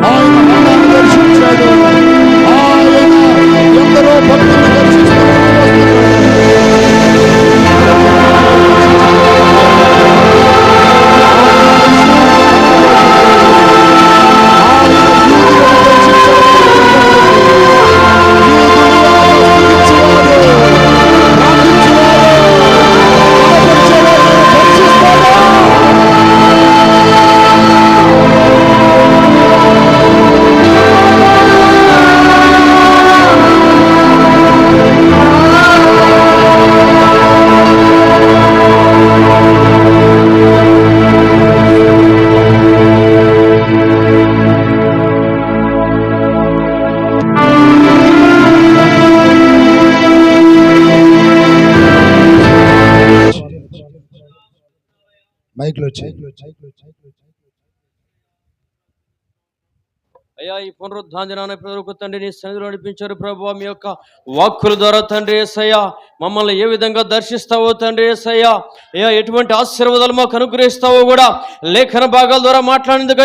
ఆయన హన్నాను దర్శించాడు. ఆయన ఎందరో భక్తులను దర్శిస్తూ మైక్లో అయ్యా, ఈ పునరుద్ధాంజనాన్ని ప్రజలకు తండ్రి నీ సన్నిధిలో నడిపించారు ప్రభువా. మీ యొక్క వాక్కుల ద్వారా తండ్రి యేసయ్యా మమ్మల్ని ఏ విధంగా దర్శిస్తావో తండ్రి యేసయ్యా, అయ్యా ఎటువంటి ఆశీర్వాదాలు మాకు అనుగ్రహిస్తావో కూడా లేఖన భాగాల ద్వారా మాట్లాడేందుకు